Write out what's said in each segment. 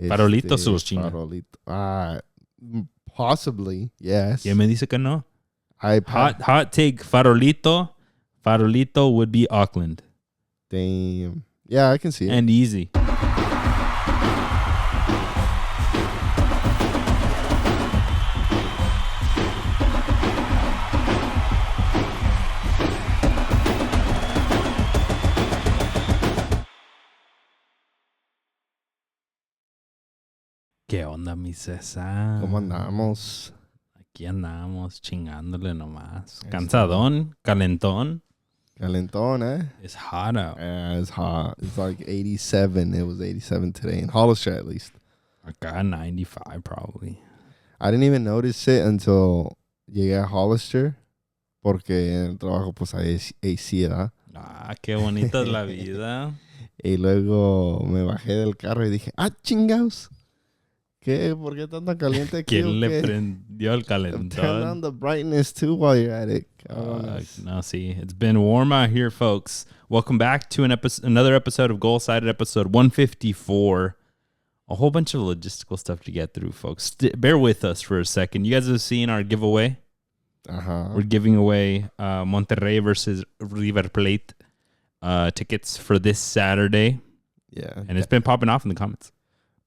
Farolitos o los chinga. Farolito. Possibly, yes. ¿Quién me dice que no? Hot take, Farolito. Farolito would be Auckland. Damn. Yeah, I can see it. And easy. ¿Qué onda, mi Cesar? ¿Cómo andamos? Aquí andamos chingándole nomás. Cansadón, calentón. Calentón, eh? It's hot out. Yeah, it's hot. It's like 87. It was 87 today in Hollister, at least. Acá 95 probably. I didn't even notice it until llegué a Hollister, porque en el trabajo pues hay AC, ¿verdad? Ah, qué bonita es la vida. Y luego me bajé del carro y dije, chingaos. ¿Qué? ¿Por qué tan caliente aquí? ¿Quién le prendió el calentón? Turn on the brightness too while you're at it. No, see, it's been warm out here, folks. Welcome back to another episode of Golsided, episode 154. A whole bunch of logistical stuff to get through, folks. Bear with us for a second. You guys have seen our giveaway. We're giving away Monterrey versus River Plate tickets for this Saturday. Yeah. And it's been popping off in the comments.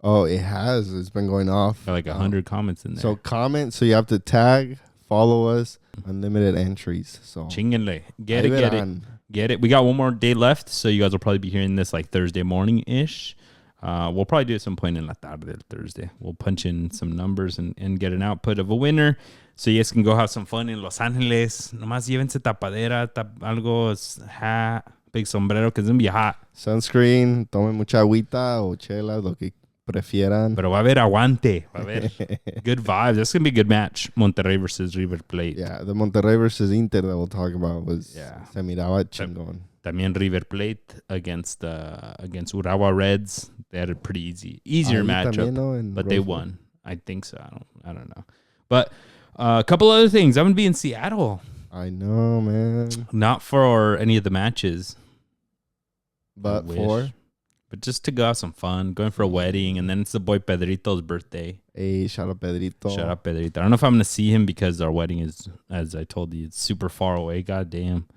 Oh, it has. It's been going off. Got like 100 comments in there. So comment. So you have to tag, follow us, unlimited entries. So Chingenle. Get it. We got one more day left, so you guys will probably be hearing this like Thursday morning-ish. We'll probably do it at some point in la tarde Thursday. We'll punch in some numbers and get an output of a winner. So you guys can go have some fun in Los Angeles. Nomás llévense tapadera, algo, hat, big sombrero, because it's going to be hot. Sunscreen, tomen mucha agüita o chela, lo que prefieran. Pero va a haber aguante. Va a haber good vibes. That's going to be a good match. Monterrey versus River Plate. Yeah, the Monterrey versus Inter that we'll talk about was se miraba chingón. También River Plate against Urawa Reds. They had a pretty easier matchup, but they won. I think so. I don't know. But a couple other things. I'm going to be in Seattle. I know, man. Not for any of the matches. But just to go have some fun, going for a wedding, and then it's the boy Pedrito's birthday. Hey, shout out Pedrito. Shout out Pedrito. I don't know if I'm going to see him because our wedding is, as I told you, it's super far away. God damn.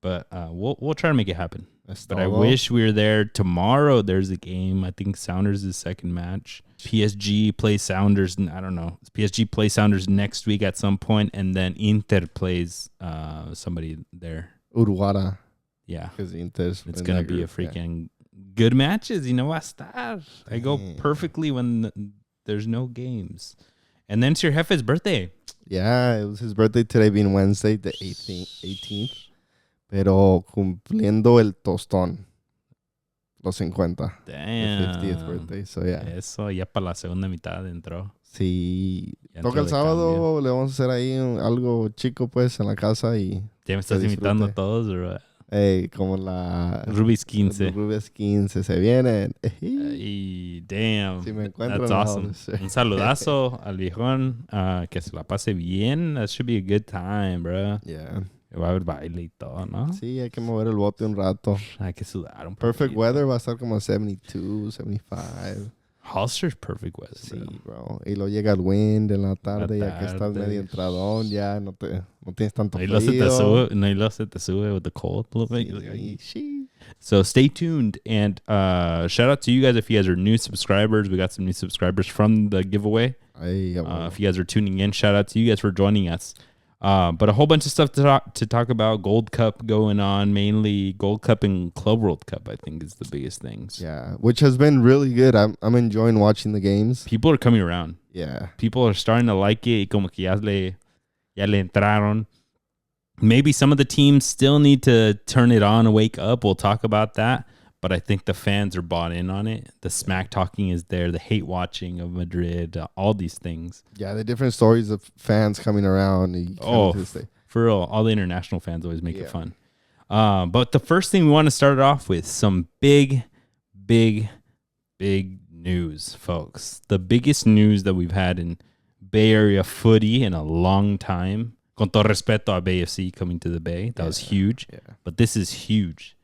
But we'll try to make it happen. But I wish we were there tomorrow. There's a game. I think Sounders is second match. PSG plays Sounders. I don't know. PSG plays Sounders next week at some point, and then Inter plays somebody there. Uruguara. Yeah. Because Inter's it's going to be a freaking good matches. You know, I go perfectly when there's no games. And then it's your jefe's birthday. Yeah, it was his birthday today being Wednesday, the 18th. Pero cumpliendo el tostón. Los 50. Damn. The 50th birthday, so yeah. Eso ya para la segunda mitad entró. Sí. Toca el sábado, le vamos a hacer ahí algo chico pues en la casa y... ¿Ya me estás invitando a todos o what? Como la... Rubis 15. Rubis 15 se vienen. Y damn. Si me encuentro. That's awesome. Un saludazo al viejón. Que se la pase bien. That should be a good time, bro. Yeah. Va a haber baile y todo, ¿no? Sí, hay que mover el bote un rato. Hay que sudar un poco. Perfect weather va a estar como 72, 75. Holster's perfect weather, sí, bro. Y luego llega el wind en la tarde, ya que estás medio entradón, ya no tienes tanto frío. Y luego se te sube with the cold a little bit. So stay tuned. And shout out to you guys if you guys are new subscribers. We got some new subscribers from the giveaway. If you guys are tuning in, shout out to you guys for joining us. But a whole bunch of stuff to talk about. Gold Cup going on, mainly Gold Cup and Club World Cup, I think is the biggest things. Yeah, which has been really good. I'm enjoying watching the games. People are coming around. Yeah. People are starting to like it. Como que ya le entraron. Maybe some of the teams still need to turn it on and wake up. We'll talk about that. But I think the fans are bought in on it. The smack talking is there. The hate watching of Madrid. All these things. Yeah, the different stories of fans coming around. For real. All the international fans always make it fun. But the first thing we want to start off with, some big news, folks. The biggest news that we've had in Bay Area footy in a long time. Con todo respeto a Bay FC coming to the Bay. That was huge. Yeah. But this is huge.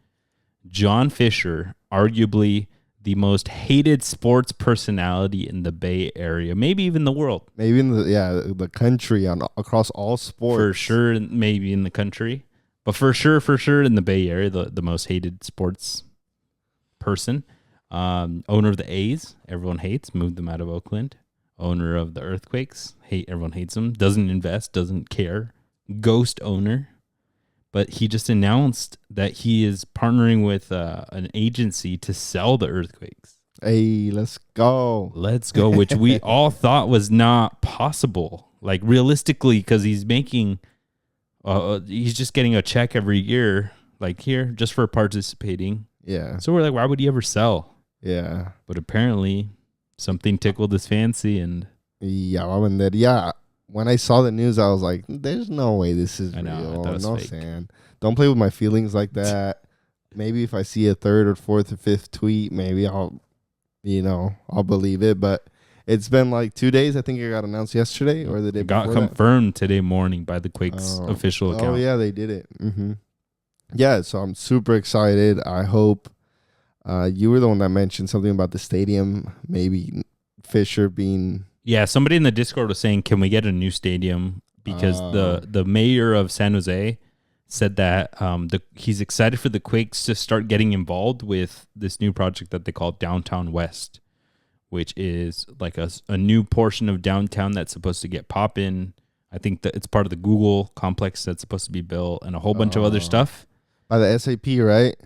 John Fisher, arguably the most hated sports personality in the Bay Area, maybe even the world. Maybe in the country across all sports. For sure, maybe in the country. But for sure in the Bay Area, the most hated sports person. Owner of the A's, everyone hates, moved them out of Oakland. Owner of the Earthquakes, everyone hates him, doesn't invest, doesn't care. Ghost owner. But he just announced that he is partnering with an agency to sell the Earthquakes. Hey, let's go. Let's go, which we all thought was not possible. Like realistically, because he's making, he's just getting a check every year, like here, just for participating. Yeah. So we're like, why would he ever sell? Yeah. But apparently something tickled his fancy and yeah. When I saw the news, I was like, there's no way this is real. No, San. Don't play with my feelings like that. Maybe if I see a third or fourth or fifth tweet, maybe I'll believe it. But it's been like 2 days. I think it got announced yesterday or the day before. It got confirmed today morning by the Quakes official account. Oh, yeah, they did it. Mm-hmm. Yeah, so I'm super excited. I hope you were the one that mentioned something about the stadium, maybe Fisher being... Yeah, somebody in the Discord was saying, can we get a new stadium? Because the mayor of San Jose said that he's excited for the Quakes to start getting involved with this new project that they call Downtown West, which is like a new portion of downtown that's supposed to get poppin'. I think that it's part of the Google complex that's supposed to be built and a whole bunch of other stuff. By the SAP, right?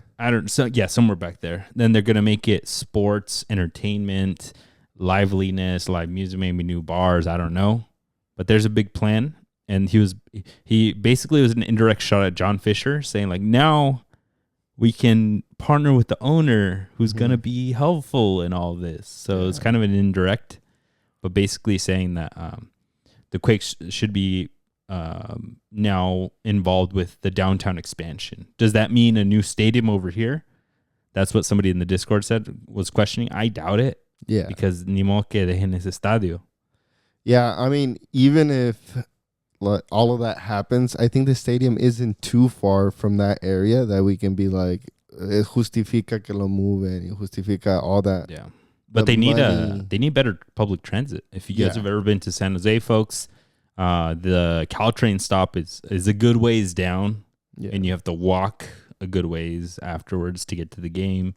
Somewhere back there. Then they're going to make it sports, entertainment, liveliness, live music, maybe new bars. I don't know. But there's a big plan. And he basically was an indirect shot at John Fisher saying like, now we can partner with the owner who's going to be helpful in all this. So it's kind of an indirect, but basically saying that the Quakes should be now involved with the downtown expansion. Does that mean a new stadium over here? That's what somebody in the Discord was questioning. I doubt it. Yeah. Because ni modo que dejen ese estadio. Yeah, I mean, even if all of that happens, I think the stadium isn't too far from that area that we can be like, justifica que lo mueven, justifica all that. Yeah. But they need better public transit. If you guys have ever been to San Jose, folks, the Caltrain stop is a good ways down, and you have to walk a good ways afterwards to get to the game.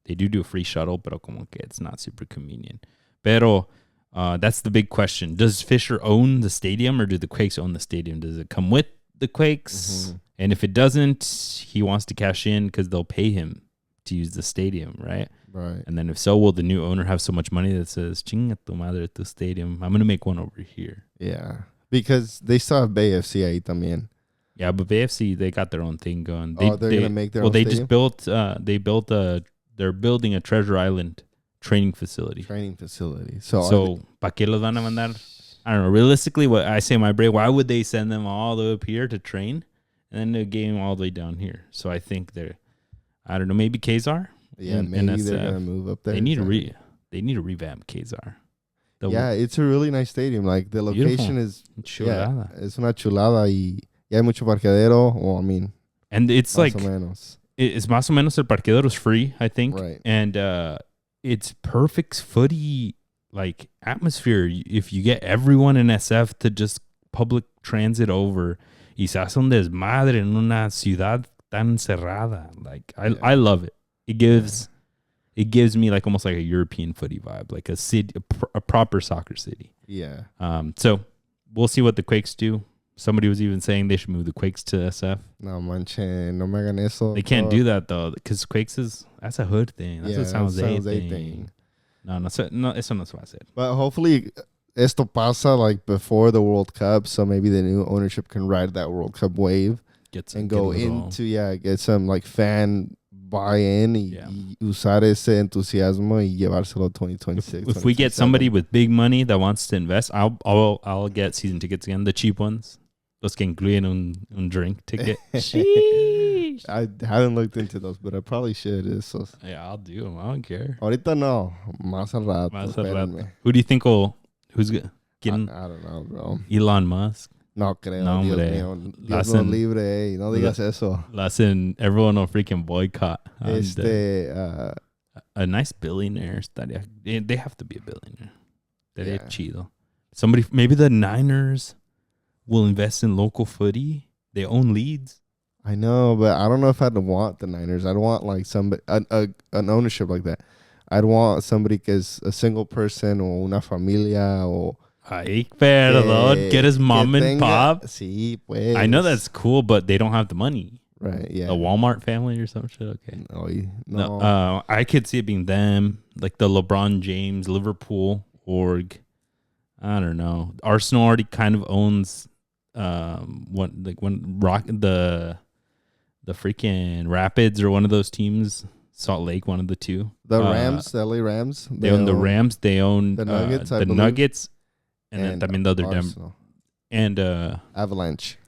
They do a free shuttle, pero como que it's not super convenient. Pero that's the big question. Does Fisher own the stadium or do the Quakes own the stadium? Does it come with the Quakes? Mm-hmm. And if it doesn't, he wants to cash in because they'll pay him to use the stadium, right? Right. And then if so, will the new owner have so much money that says, chinga tu madre tu stadium, I'm going to make one over here. Yeah. Because they still have Bay FC ahí también. Yeah, but Bay FC, they got their own thing going. They're going to make their own stadium? They're building a Treasure Island training facility. So ¿pa qué los van a mandar? I don't know. Realistically, what I say in my brain, why would they send them all the way up here to train and then the game all the way down here? So I think I don't know, maybe Cesar? Yeah, maybe they're going to move up there. They need to revamp Cesar. It's a really nice stadium. Like the location is chulada. Es una chulada y hay mucho parqueadero. Well, I mean, and it's like menos. It's más o menos el parqueadero is free, I think. Right. And it's perfect footy like atmosphere. If you get everyone in SF to just public transit over y se hace un desmadre en una ciudad tan cerrada. Like I love it. It gives me like almost like a European footy vibe, like a city, a proper soccer city. Yeah. So we'll see what the Quakes do. Somebody was even saying they should move the Quakes to SF. No manche, no me hagan eso. They can't do that though, because Quakes that's a hood thing. That's a San Jose thing. No, eso no se va a hacer. But hopefully esto pasa like before the World Cup, so maybe the new ownership can ride that World Cup wave get some like fan buy-in y usar ese entusiasmo y llevárselo 2026. If we get somebody with big money that wants to invest, I'll get season tickets again, the cheap ones. Los que incluyen un drink ticket. I haven't looked into those, but I probably should. Esos. Yeah, I'll do them. I don't care. Ahorita no. Más al rato. Who do you think who's good? I don't know, bro. Elon Musk? No creo. No, Dios mío. Dios no libre. No digas eso. Everyone will freaking boycott. A nice billionaire. They have to be a billionaire. Estaría chido. Somebody, maybe the Niners will invest in local footy. They own Leeds. I know, but I don't know if I'd want the Niners. I'd want like somebody an ownership like that. I'd want somebody que es a single person o una familia o. Ay, perdón. Get his mom and pop. Sí, pues. I know that's cool, but they don't have the money. Right, yeah. The Walmart family or some shit. Okay. No. I could see it being them, like the LeBron James, Liverpool org. I don't know. Arsenal already kind of owns the freaking Rapids or one of those teams. Salt Lake, one of the two. The Rams, the LA Rams. They own the Rams. They own the Nuggets, the Nuggets, and then the other Denver. And Avalanche,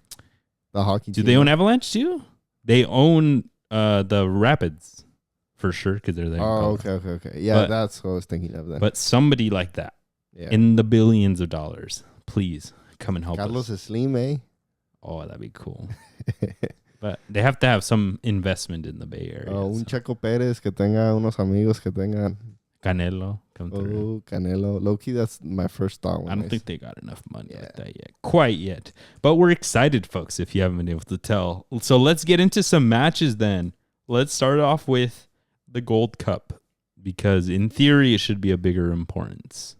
the hockey team. Do they own Avalanche too? They own the Rapids for sure because they're there. Oh, okay. Yeah, that's what I was thinking of then. But somebody like that in the billions of dollars, please come and help Carlos us. Slim, eh? Oh, that'd be cool. But they have to have some investment in the Bay Area. Un Checo Pérez que tenga unos amigos que tengan. Canelo. Come through. Canelo. Low-key, that's my first thought. I don't think they got enough money like that yet. Quite yet. But we're excited, folks, if you haven't been able to tell. So let's get into some matches then. Let's start off with the Gold Cup. Because in theory, it should be a bigger importance.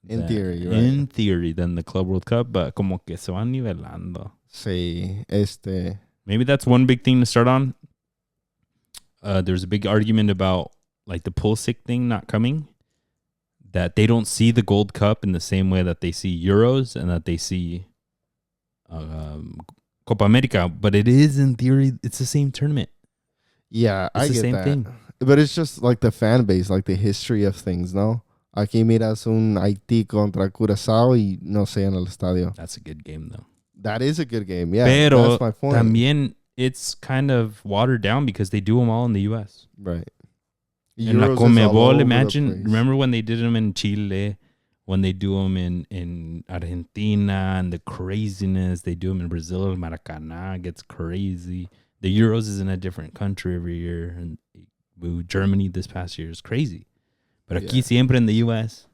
In theory, right? In theory, than the Club World Cup. But como que se van nivelando. Sí, Maybe that's one big thing to start on. There's a big argument about like the Pulisic thing not coming. That they don't see the Gold Cup in the same way that they see Euros and that they see Copa America. But it is, in theory, it's the same tournament. Yeah, I get that. Thing. But it's just like the fan base, like the history of things, no? Aquí miras un Haití contra Curazao y no se en el estadio. That's a good game, though. That is a good game, yeah. Pero that's my point. También it's kind of watered down because they do them all in the U.S. Right. And la Conmebol, imagine, remember when they did them in Chile, when they do them in Argentina, and the craziness, they do them in Brazil, Maracanã gets crazy. The Euros is in a different country every year, and Germany this past year is crazy. But aquí siempre in the U.S.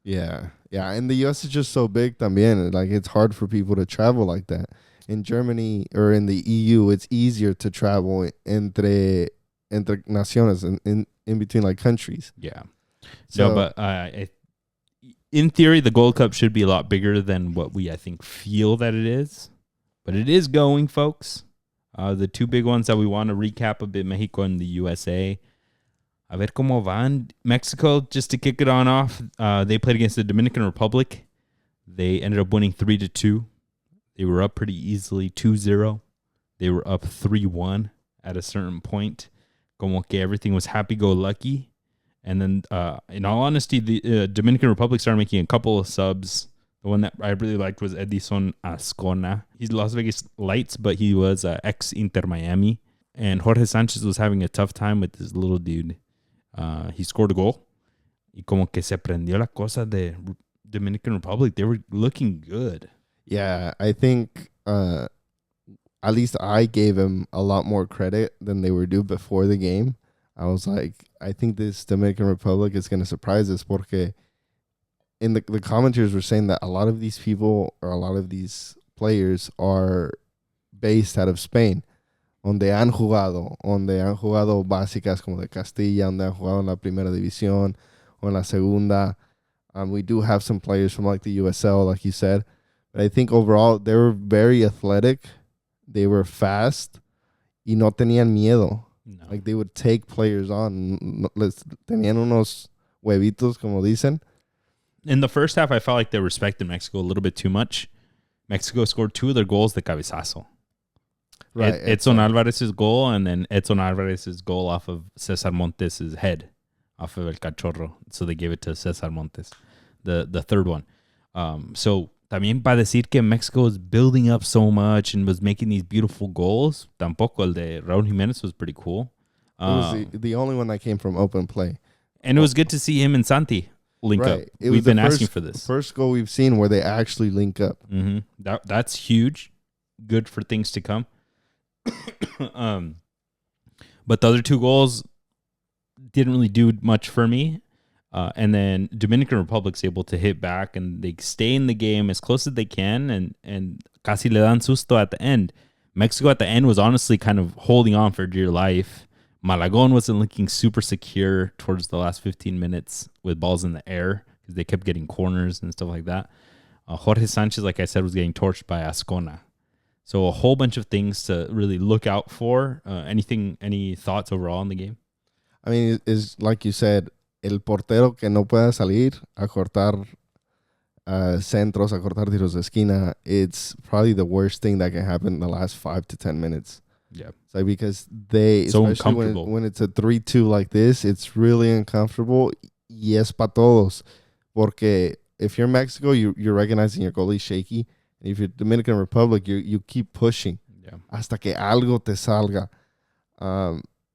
Yeah, and the U.S. is just so big también. Like, it's hard for people to travel like that. In Germany or in the EU, it's easier to travel entre naciones, in between, like, countries. Yeah. So, no, but in theory, the Gold Cup should be a lot bigger than what we, I think, feel that it is. But it is going, folks. The two big ones that we want to recap a bit, Mexico and the USA. A ver cómo van. Mexico, just to kick it on off, they played against the Dominican Republic. They ended up winning 3-2. They were up pretty easily, 2-0. They were up 3-1 at a certain point. Como que everything was happy-go-lucky. And then, in all honesty, the Dominican Republic started making a couple of subs. The one that I really liked was Edison Ascona. He's Las Vegas Lights, but he was ex-Inter Miami. And Jorge Sanchez was having a tough time with this little dude. He scored a goal. Y como que se prendió la cosa de Dominican Republic. They were looking good. Yeah, I think at least I gave him a lot more credit than they were due before the game. I was like, I think this Dominican Republic is going to surprise us porque in the commentators were saying that a lot of these people or a lot of these players are based out of Spain. Donde han jugado básicas como de Castilla, donde han jugado en la primera división o en la segunda. We do have some players from like the USL, like you said. But I think overall, they were very athletic. They were fast. Y no tenían miedo. No. Like, they would take players on. Tenían unos huevitos, como dicen. In the first half, I felt like they respected Mexico a little bit too much. Mexico scored 2 of their goals de cabezazo. Right. Edson Alvarez's goal, and then Edson Alvarez's goal off of Cesar Montes' head, off of El Cachorro. So they gave it to Cesar Montes, the third one. So también para decir que Mexico is building up so much and was making these beautiful goals, tampoco el de Raúl Jiménez was pretty cool. It was the only one that came from open play. And it was good to see him and Santi link up. We've been asking for this. First goal we've seen where they actually link up. Mm-hmm. That's huge. Good for things to come. But the other 2 goals, didn't really do much for me. And then Dominican Republic's able to hit back and they stay in the game as close as they can and casi le dan susto at the end. Mexico at the end was honestly kind of holding on for dear life. Malagon wasn't looking super secure towards the last 15 minutes with balls in the air because they kept getting corners and stuff like that. Jorge Sanchez, like I said, was getting torched by Ascona. So a whole bunch of things to really look out for. Any thoughts overall on the game? I mean, it's like you said, el portero que no pueda salir a cortar centros, a cortar tiros de esquina, it's probably the worst thing that can happen in the last 5 to 10 minutes. Yeah. So because they, so especially when it's a 3-2 like this, it's really uncomfortable. Y es pa todos. Porque if you're Mexico, you're recognizing your goalie's shaky. And if you're Dominican Republic, you keep pushing. Yeah. Hasta que algo te salga.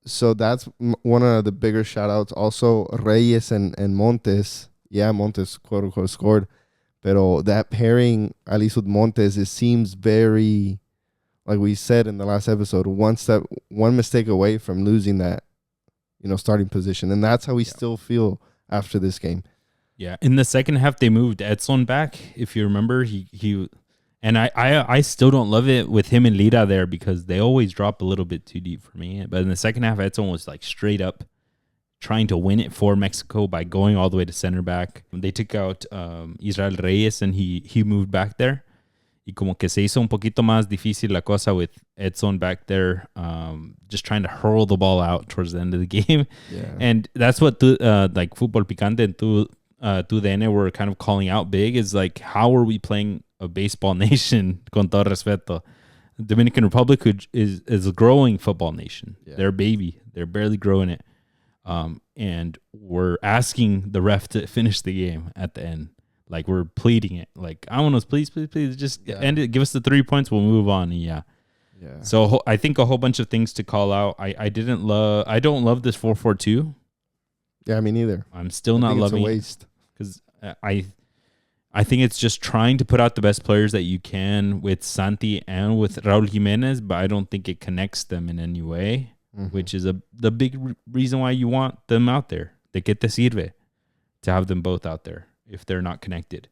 So that's one of the bigger shout-outs. Also, Reyes and Montes. Yeah, Montes, quote-unquote, scored. Pero that pairing, at least with Montes, it seems very, like we said in the last episode, one mistake away from losing that, starting position. And that's how we still feel after this game. Yeah. In the second half, they moved Edson back. If you remember, he and I still don't love it with him and Lira there because they always drop a little bit too deep for me. But in the second half, Edson was like straight up trying to win it for Mexico by going all the way to center back. They took out Israel Reyes and he moved back there. Y como que se hizo un poquito más difícil la cosa with Edson back there, just trying to hurl the ball out towards the end of the game. Yeah. And that's what like Fútbol Picante and Tu DN were kind of calling out big is like, how are we playing a baseball nation, con todo respeto? The Dominican Republic is a growing football nation. Yeah. They're a baby. They're barely growing it. And we're asking the ref to finish the game at the end. Like we're pleading it. Like, I want us, please, just end it. Give us the 3 points. We'll move on. Yeah. So I think a whole bunch of things to call out. I don't love this 4-4-2. Yeah, me neither. I'm still not loving it. It's a waste. Because I think it's just trying to put out the best players that you can with Santi and with Raul Jimenez, but I don't think it connects them in any way, which is the big reason why you want them out there. De que te sirve to have them both out there if they're not connected?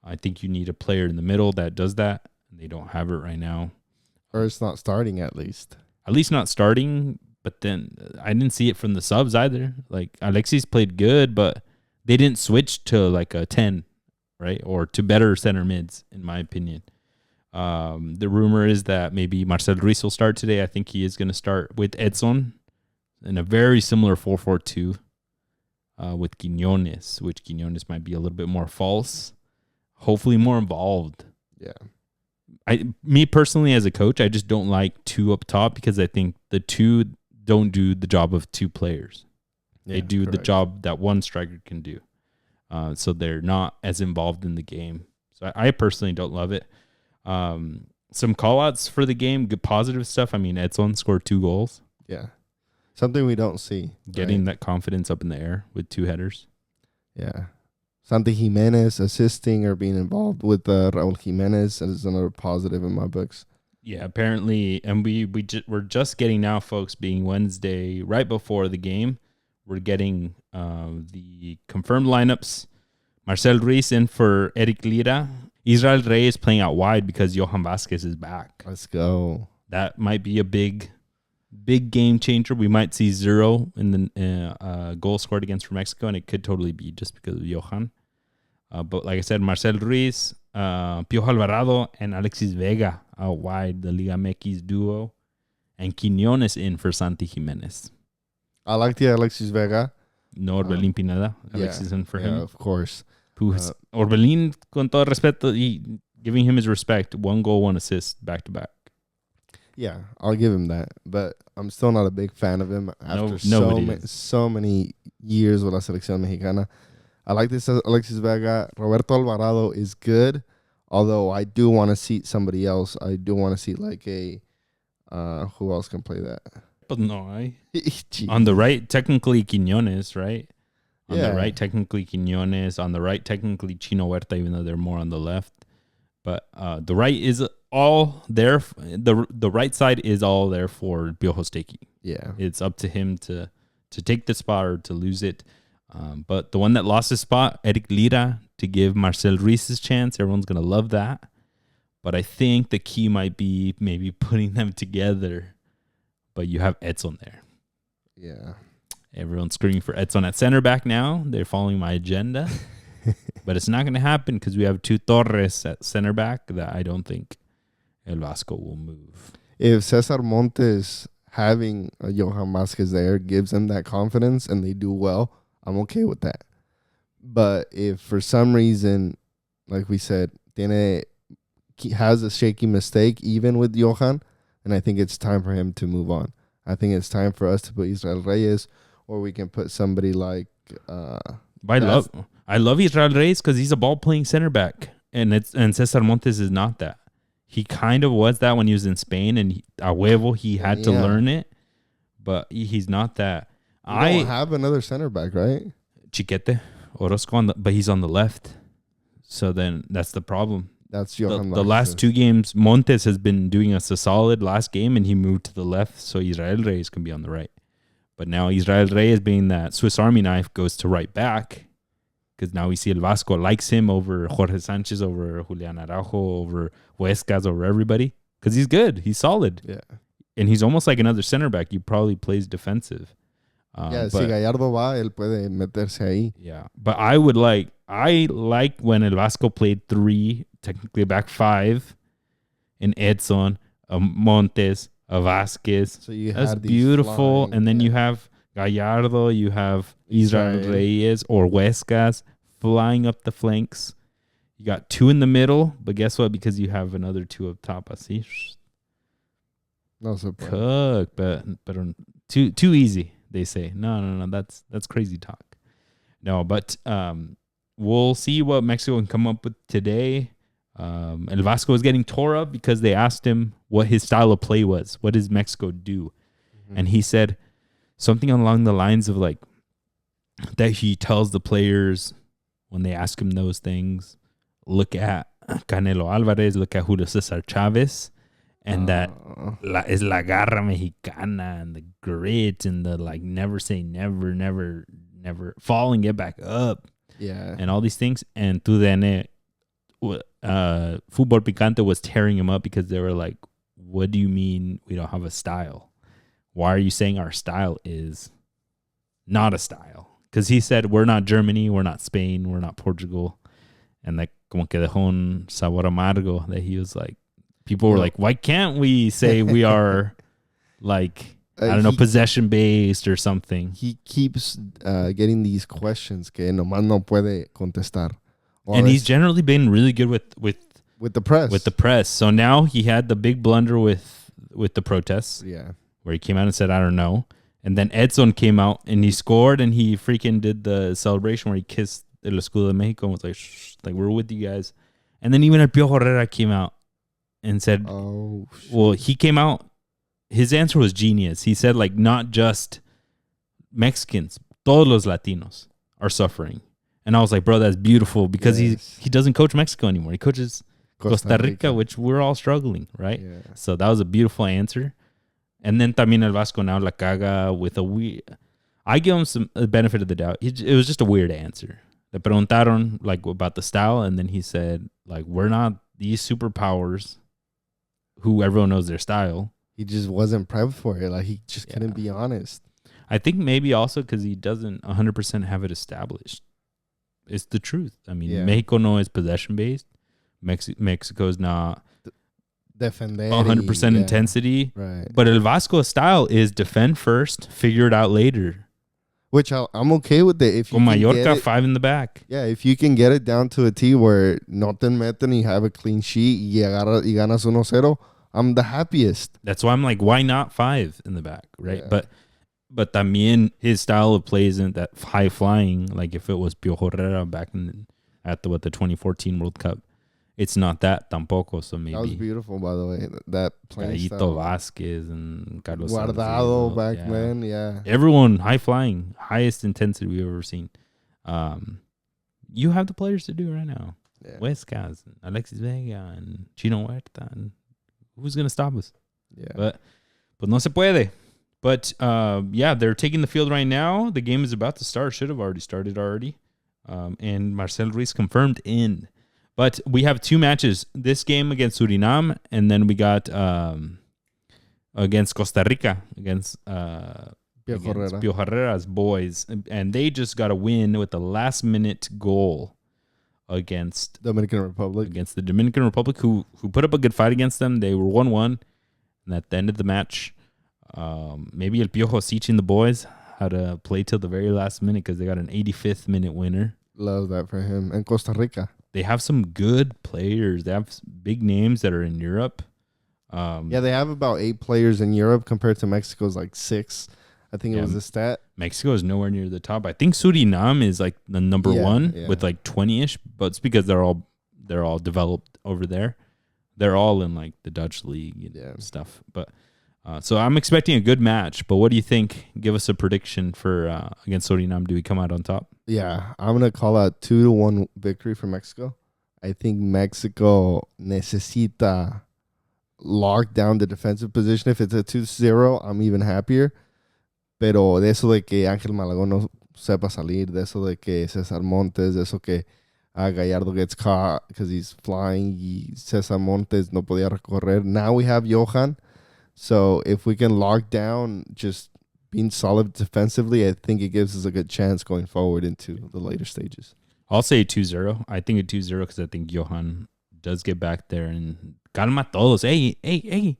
I think you need a player in the middle that does that. They don't have it right now. Or it's not starting at least. At least not starting, but then I didn't see it from the subs either. Like Alexis played good, but they didn't switch to like a 10, right? Or to better center mids, in my opinion. The rumor is that maybe Marcel Ruiz will start today. I think he is going to start with Edson in a very similar 4-4-2 with Quiñones, which Quiñones might be a little bit more false, hopefully more involved. Yeah. Me personally, as a coach, I just don't like two up top because I think the two don't do the job of two players. They do the job that one striker can do. So they're not as involved in the game. So I personally don't love it. Some call-outs for the game, good positive stuff. I mean, Edson scored 2 goals. Yeah. Something we don't see. Getting that confidence up in the air with 2 headers. Yeah. Santi Jimenez assisting or being involved with Raul Jimenez is another positive in my books. Yeah, apparently, and we're just getting now, folks, being Wednesday, right before the game, we're getting the confirmed lineups. Marcel Ruiz in for Eric Lira. Israel Reyes playing out wide because Johan Vasquez is back. Let's go. That might be a big game changer. We might see 0 in the goal scored against Mexico, and it could totally be just because of Johan. But like I said, Marcel Ruiz, Piojo Alvarado, and Alexis Vega out wide, the Liga MX duo, and Quiñones in for Santi Jimenez. I like the Alexis Vega. No Orbelín Pineda. Alexis in for him. Yeah, of course. Orbelín, con todo respeto, giving him his respect. 1 goal, 1 assist, back to back. Yeah, I'll give him that. But I'm still not a big fan of him after so many years with la Selección Mexicana. I like this Alexis Vega. Roberto Alvarado is good, although I do want to see somebody else. I do want to see like a who else can play that? But no, on the right, technically Quiñones, right? On the right, technically Quiñones. On the right, technically Chino Huerta, even though they're more on the left. But the right is all there. The right side is all there for Piojo Steiki. Yeah, it's up to him to to take the spot or to lose it. But the one that lost his spot, Eric Lira, to give Marcel Ruiz his chance. Everyone's going to love that. But I think the key might be maybe putting them together. But you have Edson there. Yeah. Everyone's screaming for Edson at center back now. They're following my agenda. But it's not going to happen because we have 2 Torres at center back that I don't think El Vasco will move. If Cesar Montes having a Johan Vasquez there gives them that confidence and they do well, I'm okay with that. But if for some reason, like we said, has a shaky mistake even with Johan, and I think it's time for him to move on. I think it's time for us to put Israel Reyes, or we can put somebody like... I love Israel Reyes because he's a ball-playing center back, and Cesar Montes is not that. He kind of was that when he was in Spain, and he had to learn it, but he's not that. I don't have another center back, right? Chiquete, Orozco, but he's on the left. So then that's the problem. That's Johan. The last 2 games, Montes has been doing us a solid last game, and he moved to the left, so Israel Reyes can be on the right. But now Israel Reyes, being that Swiss Army knife, goes to right back, because now we see El Vasco likes him over Jorge Sanchez, over Julian Araujo, over Huescas, over everybody, because he's good. He's solid. Yeah. And he's almost like another center back. He probably plays defensive. Si Gallardo va, él puede meterse ahí. Yeah. But I like when El Vasco played 3, technically back 5, in Edson, Montes, Vasquez. So that's beautiful. Flying, and then you have Gallardo, you have Israel Reyes or Huescas flying up the flanks. You got 2 in the middle, but guess what? Because you have another 2 up top, así. No surprise. Cook, but too easy, they say. No, that's crazy talk. No, but we'll see what Mexico can come up with today. El Vasco was getting tore up because they asked him what his style of play was. What does Mexico do? Mm-hmm. And he said something along the lines of like that he tells the players when they ask him those things, look at Canelo Alvarez, look at Julio Cesar Chavez, and that is la garra mexicana and the grit and the like never say never, fall and get back up. Yeah. And all these things. And TUDN, Fútbol Picante was tearing him up because they were like, what do you mean we don't have a style? Why are you saying our style is not a style? Because he said, we're not Germany, we're not Spain, we're not Portugal. And like, como que dejó un sabor amargo that he was like, people were like, why can't we say we are like, I don't know, possession based or something? He keeps getting these questions que nomás no puede contestar. And he's generally been really good with the press. With the press. So now he had the big blunder with the protests. Yeah. Where he came out and said, I don't know. And then Edson came out and he scored and he freaking did the celebration where he kissed El Escudo de Mexico and was like, shh, like, we're with you guys. And then even El Piojo Herrera came out and said, well, he came out. His answer was genius. He said, like, not just Mexicans, todos los Latinos are suffering. And I was like, bro, that's beautiful because he doesn't coach Mexico anymore. He coaches Costa Rica, which we're all struggling, right? Yeah. So that was a beautiful answer. And then también El Vasco now la caga with a weird... I give him some benefit of the doubt. It was just a weird answer. Le preguntaron like about the style, and then he said, like, we're not these superpowers who everyone knows their style. He just wasn't prepped for it. Like, he just couldn't be honest. I think maybe also because he doesn't 100% have it established. It's the truth. I mean, Mexico no is possession-based. Mexico's not... Defender 100% intensity. Right. But El Vasco style is defend first, figure it out later. Which I'm okay with it. If you Con Mallorca, 5 in the back. Yeah, if you can get it down to a T where no te meten, you have a clean sheet, y ganas 1-0, I'm the happiest. That's why I'm like, why not 5 in the back, right? Yeah. But también his style of play isn't that high flying. Like if it was Piojo Herrera back at the 2014 World Cup. It's not that tampoco, so maybe. That was beautiful, by the way. That playing style. Vasquez and Carlos Guardado back then, yeah. Everyone high flying, highest intensity we've ever seen. You have the players to do it right now. Yeah. Huescas, Alexis Vega, and Chino Huerta. And who's going to stop us? Yeah. But no se puede. But yeah, they're taking the field right now. The game is about to start. Should have already started already. And Marcel Ruiz confirmed in. But we have 2 matches. This game against Suriname, and then we got against Costa Rica, against Pio Herrera's boys. And they just got a win with the last-minute goal against Dominican Republic. Against the Dominican Republic, who put up a good fight against them. They were 1-1. And at the end of the match, maybe El Piojo's teaching the boys how to play till the very last minute because they got an 85th minute winner. Love that for him. And Costa Rica. They have some good players. They have big names that are in Europe. Yeah, they have about 8 players in Europe compared to Mexico's like 6. I think it was the stat. Mexico is nowhere near the top. I think Suriname is like the number 1 with like 20-ish, but it's because they're all developed over there. They're all in like the Dutch league and stuff. But so I'm expecting a good match. But what do you think? Give us a prediction for against Suriname. Do we come out on top? Yeah, I'm gonna call out 2-1 victory for Mexico. I think Mexico necesita lock down the defensive position. If it's a 2-0, I'm even happier. Pero de eso de que Ángel Malagón no sepa salir, de eso de que Cesar Montes, de eso que Gallardo gets caught because he's flying y Cesar Montes no podía recorrer. Now we have Johan. So if we can lock down just being solid defensively, I think it gives us a good chance going forward into the later stages. I'll say 2-0. I think a 2-0 because I think Johan does get back there and calma todos. Hey.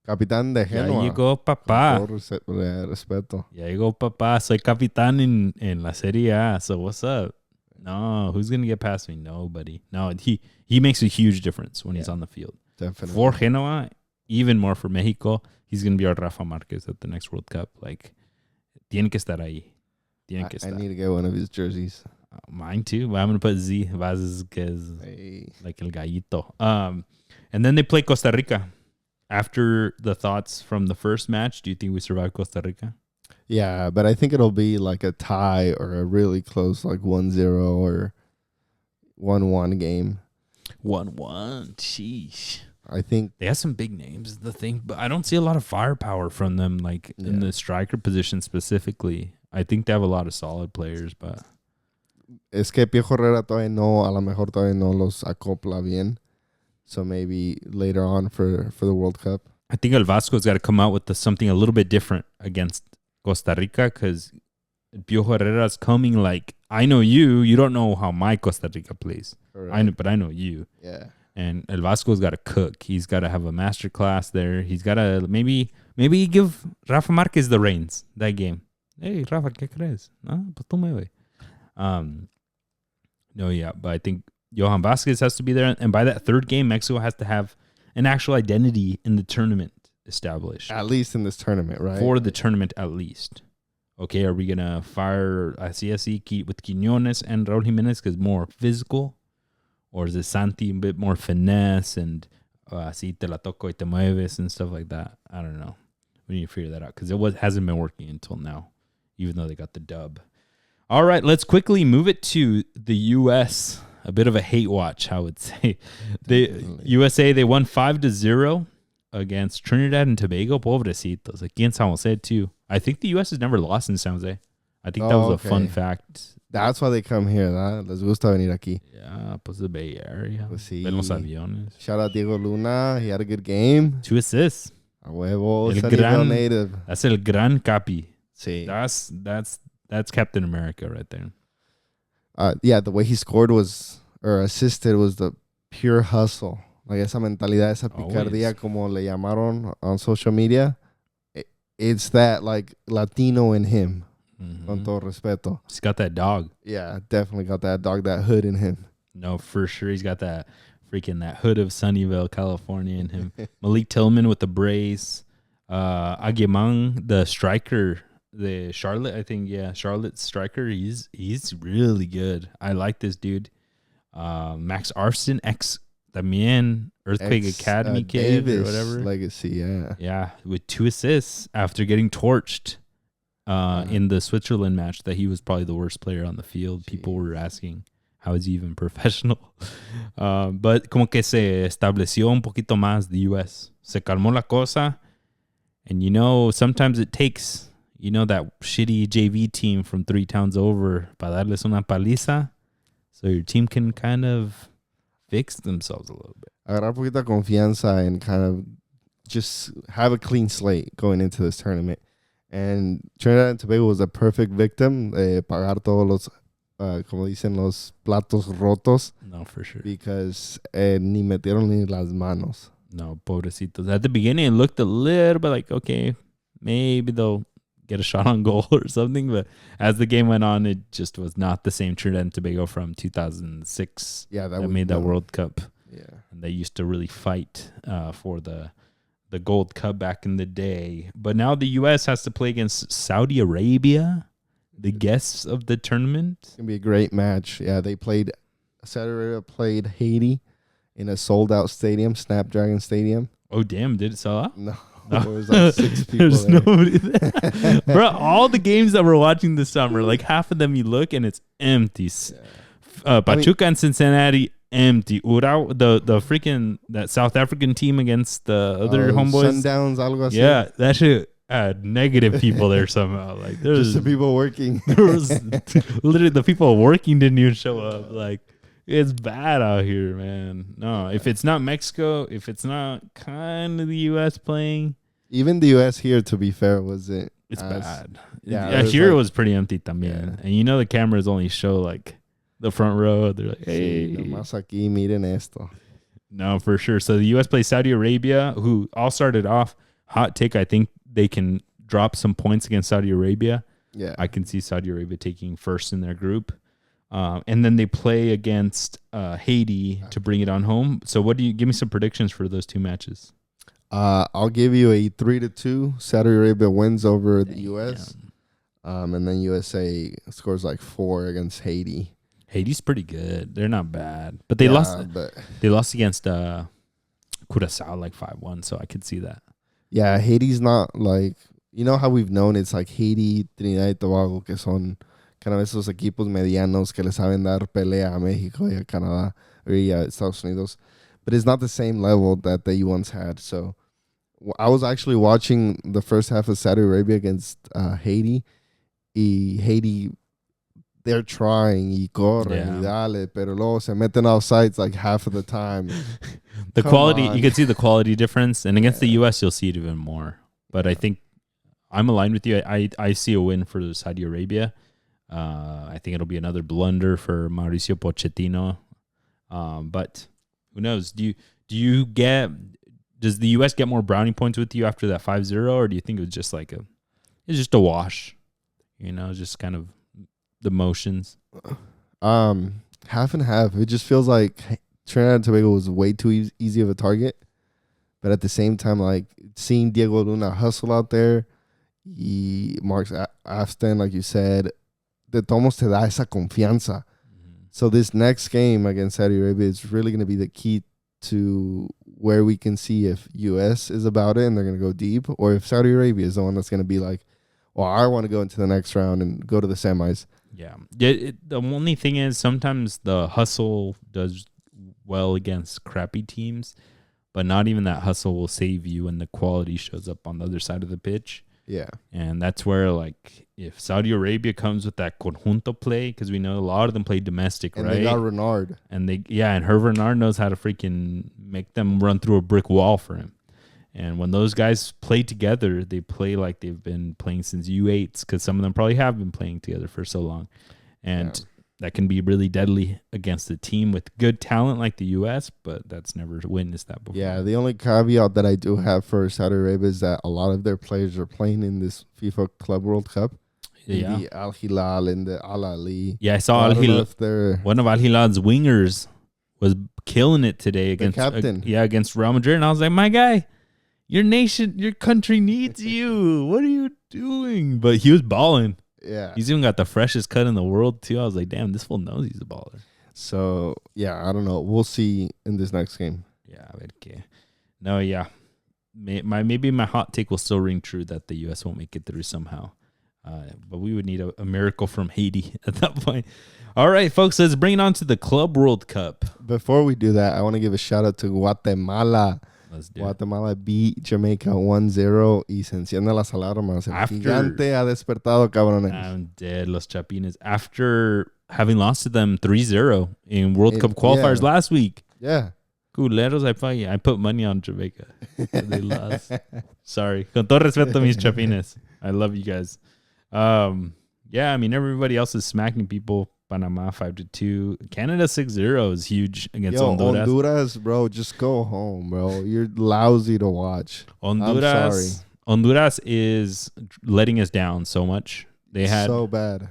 Capitán de Genoa. Ya llegó papá. Con todo respeto. Ya llegó papá. Soy capitán en la Serie A. So what's up? No, who's going to get past me? Nobody. No, he makes a huge difference when he's on the field. Definitely. For Genoa, even more for Mexico, he's going to be our Rafa Márquez at the next World Cup. Like, tiene que estar ahí. Tiene que estar. I need to get one of his jerseys. Mine too. But I'm going to put Z Vázquez, like El Gallito. And then they play Costa Rica. After the thoughts from the first match, do you think we survive Costa Rica? Yeah, but I think it'll be like a tie or a really close, like 1-0 or 1-1 game. 1-1. Sheesh. I think they have some big names, the thing, but I don't see a lot of firepower from them, like in the striker position specifically. I think they have a lot of solid players, but es que Pio Herrera a lo mejor todavía no los acopla bien. So maybe later on for the World Cup. I think El Vasco's got to come out with something a little bit different against Costa Rica because Pio Herrera's coming like, I know you don't know how my Costa Rica plays. Right. But I know you. Yeah. And El Vasco's got to cook. He's got to have a master class there. He's got to maybe give Rafa Márquez the reins that game. Hey, Rafa, ¿qué crees? No, pues tú me ve. No, yeah, but I think Johan Vázquez has to be there. And by that third game, Mexico has to have an actual identity in the tournament established. At least in this tournament, right? For the tournament, at least. Okay, are we going to fire así with Quiñones and Raúl Jiménez because more physical? Or is it Santi a bit more finesse and así te la toco y te mueves and stuff like that? I don't know. We need to figure that out because it hasn't been working until now, even though they got the dub. All right, let's quickly move it to the U.S., a bit of a hate watch, I would say. The USA, they won 5-0 against Trinidad and Tobago. Pobrecitos. Aquí in San Jose, too. I think the U.S. has never lost in San Jose. I think that was a fun fact. That's why they come here, ¿no? Les gusta venir aquí. Yeah, pues the Bay Area. Pues sí. Ven los aviones. Shout out Diego Luna. He had a good game. 2 assists. A huevo. El native. That's el gran capi. Sí. That's Captain America right there. Yeah, the way he scored assisted was the pure hustle. Like esa mentalidad, esa picardía, como le llamaron on social media. It's that like Latino in him. Mm-hmm. Con todo respeto. He's got that dog. Yeah, definitely got that dog, that hood in him. No, for sure. He's got that hood of Sunnyvale, California in him. Malik Tillman with the brace. Aguiman, the striker. The Charlotte, I think, Charlotte striker. He's really good. I like this dude. Max Arfson, también Earthquake Academy kid Davis or whatever. Legacy, yeah. Yeah, with 2 assists after getting torched in the Switzerland match that he was probably the worst player on the field. People were asking, how is he even professional? But como que se estableció un poquito más the U.S. Se calmó la cosa. And sometimes it takes that shitty JV team from 3 towns over para darles una paliza, so your team can kind of fix themselves a little bit. Agarrar poquita confianza and kind of just have a clean slate going into this tournament. And Trinidad and Tobago was a perfect victim de pagar todos los, como dicen, los platos rotos. No, for sure. Because ni metieron ni las manos. No, pobrecitos. At the beginning, it looked a little bit like, okay, maybe they'll get a shot on goal or something. But as the game went on, it just was not the same Trinidad and Tobago from 2006. Yeah, that made that World Cup. Yeah. And they used to really fight for the Gold Cup back in the day. But now the U.S. has to play against Saudi Arabia, the guests of the tournament. It's going to be a great match. Yeah, Saudi Arabia played Haiti in a sold-out stadium, Snapdragon Stadium. Oh, damn. Did it sell out? No. There was like 6 people There's there. Nobody there. Bro, all the games that we're watching this summer, like half of them you look and it's empty. Yeah. Pachuca and Cincinnati, empty. Urao, the freaking that South African team against the other homeboys. Sundowns, algo así. Yeah, that shit had negative people there somehow. Like there's just the people working. There was literally the people working didn't even show up. Like it's bad out here, man. No, if it's not Mexico, if it's not kind of the U.S. playing, even the U.S. here, to be fair, wasn't. It's bad. Yeah, here it was pretty empty también. Yeah. And the cameras only show like the front row. They're like, hey. Nomás aquí, miren esto. No, for sure. So the U.S. plays Saudi Arabia, who all started off. Hot take, I think they can drop some points against Saudi Arabia. Yeah. I can see Saudi Arabia taking first in their group. And then they play against Haiti to bring it on home. So give me some predictions for those 2 matches. I'll give you a 3-2. Saudi Arabia wins over the U.S. And then USA scores like 4 against Haiti. Haiti's pretty good. They're not bad, but they lost. They lost against Curacao like 5-1. So I could see that. Yeah, Haiti's not like how we've known it's like Haiti, Trinidad y Tobago, que son kind of esos equipos medianos que le saben dar pelea a México y a Canadá y a Estados Unidos. But it's not the same level that they once had. So I was actually watching the first half of Saudi Arabia against Haiti. Haiti, they're trying y corren y dale, pero luego se meten offsides like half of the time. The quality, you can see the quality difference. And against the U.S., you'll see it even more. But I think I'm aligned with you. I see a win for Saudi Arabia. I think it'll be another blunder for Mauricio Pochettino. But who knows? Does the U.S. get more brownie points with you after that 5-0, or do you think it was just it's just a wash? Just kind of the motions. Half and half. It just feels like Trinidad and Tobago was way too easy of a target, but at the same time, like seeing Diego Luna hustle out there, Mark Afston, like you said, de tomos te da esa confianza. So this next game against Saudi Arabia is really going to be the key to where we can see if U.S. is about it and they're going to go deep, or if Saudi Arabia is the one that's going to be like, well, I want to go into the next round and go to the semis. Yeah. The only thing is sometimes the hustle does well against crappy teams, but not even that hustle will save you when the quality shows up on the other side of the pitch. Yeah. And that's where, like, if Saudi Arabia comes with that conjunto play, because we know a lot of them play domestic, and right? And they got Renard. And Hervé Renard knows how to freaking make them run through a brick wall for him. And when those guys play together, they play like they've been playing since U8s, because some of them probably have been playing together for so long. And that can be really deadly against a team with good talent like the U.S., but that's never witnessed that before. Yeah, the only caveat that I do have for Saudi Arabia is that a lot of their players are playing in this FIFA Club World Cup. Yeah. The Al Hilal and the Al Ali. Yeah, I saw Al Hilal. One of Al Hilal's wingers was killing it today against captain. Against Real Madrid. And I was like, my guy, your country needs you. What are you doing? But he was balling. Yeah. He's even got the freshest cut in the world, too. I was like, damn, this fool knows he's a baller. So, yeah, I don't know. We'll see in this next game. Yeah, okay. No, yeah. Maybe my hot take will still ring true that the U.S. won't make it through somehow. But we would need a miracle from Haiti at that point. All right, folks, let's bring it on to the Club World Cup. Before we do that, I want to give a shout out to Guatemala. Guatemala beat Jamaica 1-0 y se enciende las alarmas. El gigante ha despertado, cabrones. I'm dead, los Chapines. After having lost to them 3-0 in World Cup qualifiers last week. Yeah. Culeros, I put money on Jamaica. They lost. Sorry. Con todo respeto, mis Chapines. I love you guys. Yeah, I mean, everybody else is smacking people. Panama 5-2. Canada 6-0 is huge against Honduras. Honduras, bro, just go home, bro. You're lousy to watch. I'm sorry. Honduras is letting us down so much. So bad.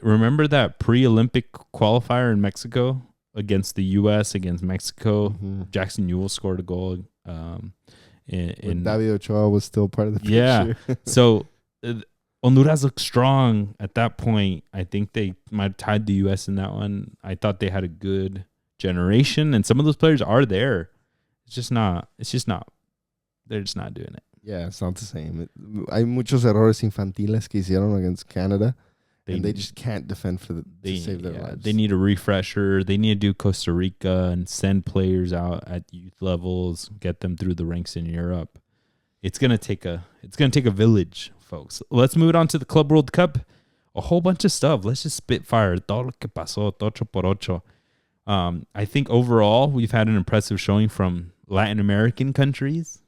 Remember that pre-Olympic qualifier in Mexico against the U.S., against Mexico? Mm-hmm. Jackson Newell scored a goal. David Ochoa was still part of the picture. Yeah. So Honduras looked strong at that point. I think they might have tied the U.S. in that one. I thought they had a good generation, and some of those players are there. They're just not doing it. Yeah, it's not the same. Hay muchos errores infantiles que hicieron against Canada, and they just can't defend to save their lives. They need a refresher. They need to do Costa Rica and send players out at youth levels, get them through the ranks in Europe. It's gonna take a village, folks. Let's move on to the Club World Cup. A whole bunch of stuff. Let's just spit fire. Todo lo que pasó, ocho por ocho. I think overall we've had an impressive showing from Latin American countries.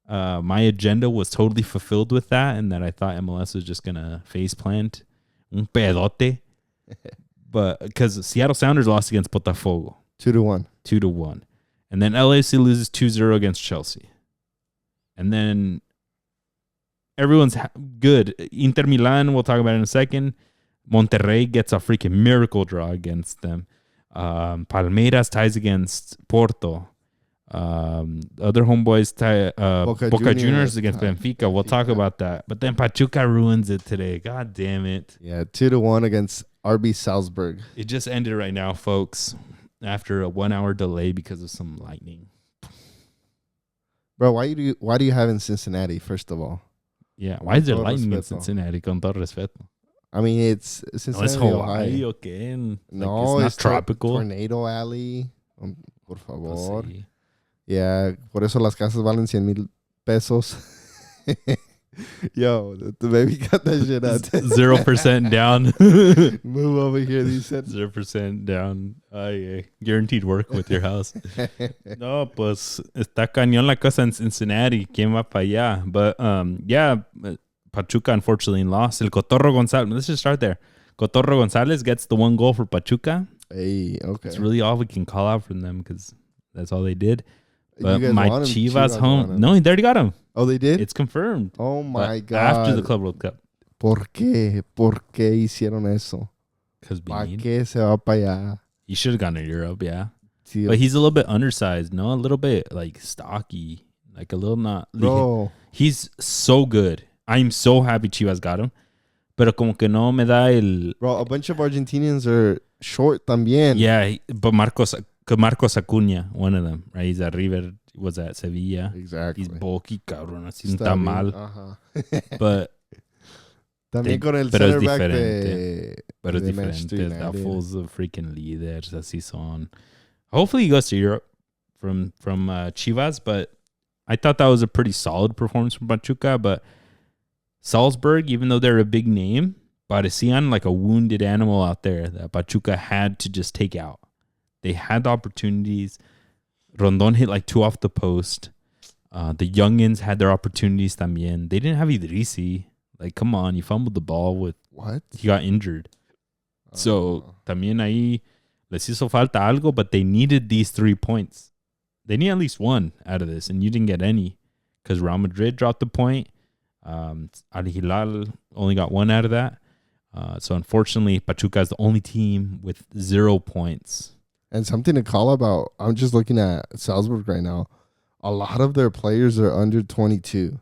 My agenda was totally fulfilled with that, and that I thought MLS was just gonna face plant un pedote. But because Seattle Sounders lost against Botafogo 2-1. 2-1. And then LAFC loses 2-0 against Chelsea. And then everyone's good. Inter Milan, we'll talk about in a second. Monterrey gets a freaking miracle draw against them. Palmeiras ties against Porto. Other homeboys tie Boca Juniors against Benfica. We'll talk about that. But then Pachuca ruins it today. God damn it. Yeah, 2-1 against RB Salzburg. It just ended right now, folks, after a 1 hour delay because of some lightning. Bro, why do you have in Cincinnati, first of all? Yeah, why is there lightning in Cincinnati? Con todo respeto. I mean, it's Cincinnati, it's Hawaii, okay? No, it's not tropical. Tornado Alley. Por favor. Yeah, por eso las casas valen 100,000 pesos. Yo, the baby got that shit out. 0% down. Move over here, he said. 0% down. Guaranteed work with your house. No, pues está cañón la cosa en Cincinnati. ¿Quién va para allá? But yeah, Pachuca unfortunately lost. El Cotorro Gonzalez. Let's just start there. Cotorro Gonzalez gets the 1 goal for Pachuca. Hey, okay. It's really all we can call out from them because that's all they did. But my Chivas home. No, they already got him. Oh, they did? It's confirmed. Oh, my God. After the Club World Cup. ¿Por qué? ¿Por qué hicieron eso? Because ¿Para qué se va para allá? He should have gone to Europe, yeah. Sí. But he's a little bit undersized, no? A little bit, like, stocky. Like, a little not... Bro. He's so good. I'm so happy Chivas got him. Pero como que no me da el... Bro, a bunch of Argentinians are short también. Yeah, but Marcos Acuña, one of them, right? He's at River, was at Sevilla. Exactly. He's bulky, cabrón, así un tamal. But también con el center back pero es diferente. That fool's a freaking líderes, así son. Hopefully he goes to Europe from Chivas, but I thought that was a pretty solid performance from Pachuca. But Salzburg, even though they're a big name, parecían like a wounded animal out there that Pachuca had to just take out. They had the opportunities. Rondon hit like 2 off the post. The youngins had their opportunities también. They didn't have Idrissi. Like, come on, you fumbled the ball with... What? He got injured. So, también ahí les hizo falta algo, but they needed these 3 points. They need at least 1 out of this, and you didn't get any because Real Madrid dropped the point. Al Hilal only got 1 out of that. So, unfortunately, Pachuca is the only team with 0 points. And something to call about, I'm just looking at Salzburg right now. A lot of their players are under 22.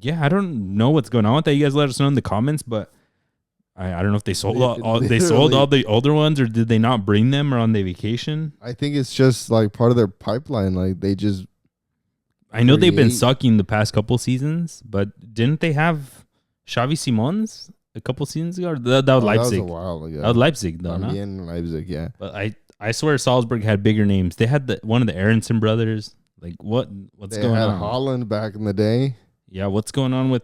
Yeah, I don't know what's going on with that. You guys let us know in the comments, but I don't know if they sold all the older ones, or did they not bring them, or on their vacation? I think it's just like part of their pipeline. Like they just... I know they've been sucking the past couple seasons, but didn't they have Xavi Simons a couple seasons ago? That was Leipzig. That was a while ago. That was Leipzig, though, no? Leipzig, yeah. But I swear Salzburg had bigger names. They had one of the Aronson brothers. Like what's they going had on? Holland back in the day. Yeah, what's going on with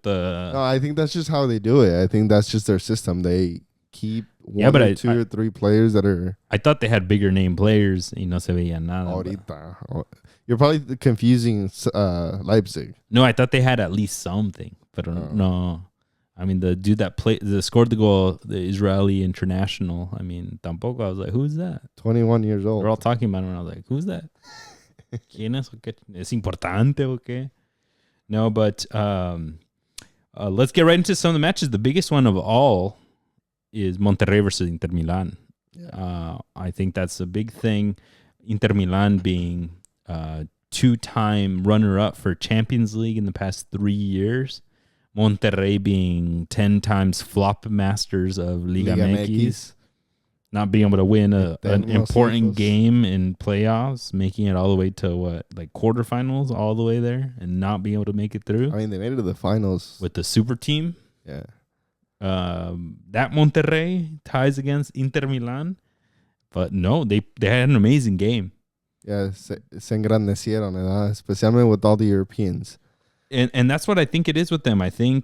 the? No, I think that's just how they do it. I think that's just their system. They keep one or two or three players that are. I thought they had bigger name players. Y no se veía nada. Ahorita. You're probably confusing Leipzig. No, I thought they had at least something, but no. I mean, the dude that scored the goal, the Israeli international. I mean, tampoco. I was like, who's that? 21 years old. We're all talking about him, and I was like, who's that? ¿Quién es? ¿Es importante o qué? No, but let's get right into some of the matches. The biggest one of all is Monterrey versus Inter Milan. Yeah. I think that's a big thing. Inter Milan being two-time runner-up for Champions League in the past 3 years. Monterrey being 10 times flop masters of Liga MX. Not being able to win an important game in playoffs, making it all the way to quarterfinals, all the way there, and not being able to make it through. I mean, they made it to the finals with the super team. Yeah. That Monterrey ties against Inter Milan, but no, they had an amazing game. Yeah, se engrandecieron, especially with all the Europeans. And that's what I think it is with them. I think,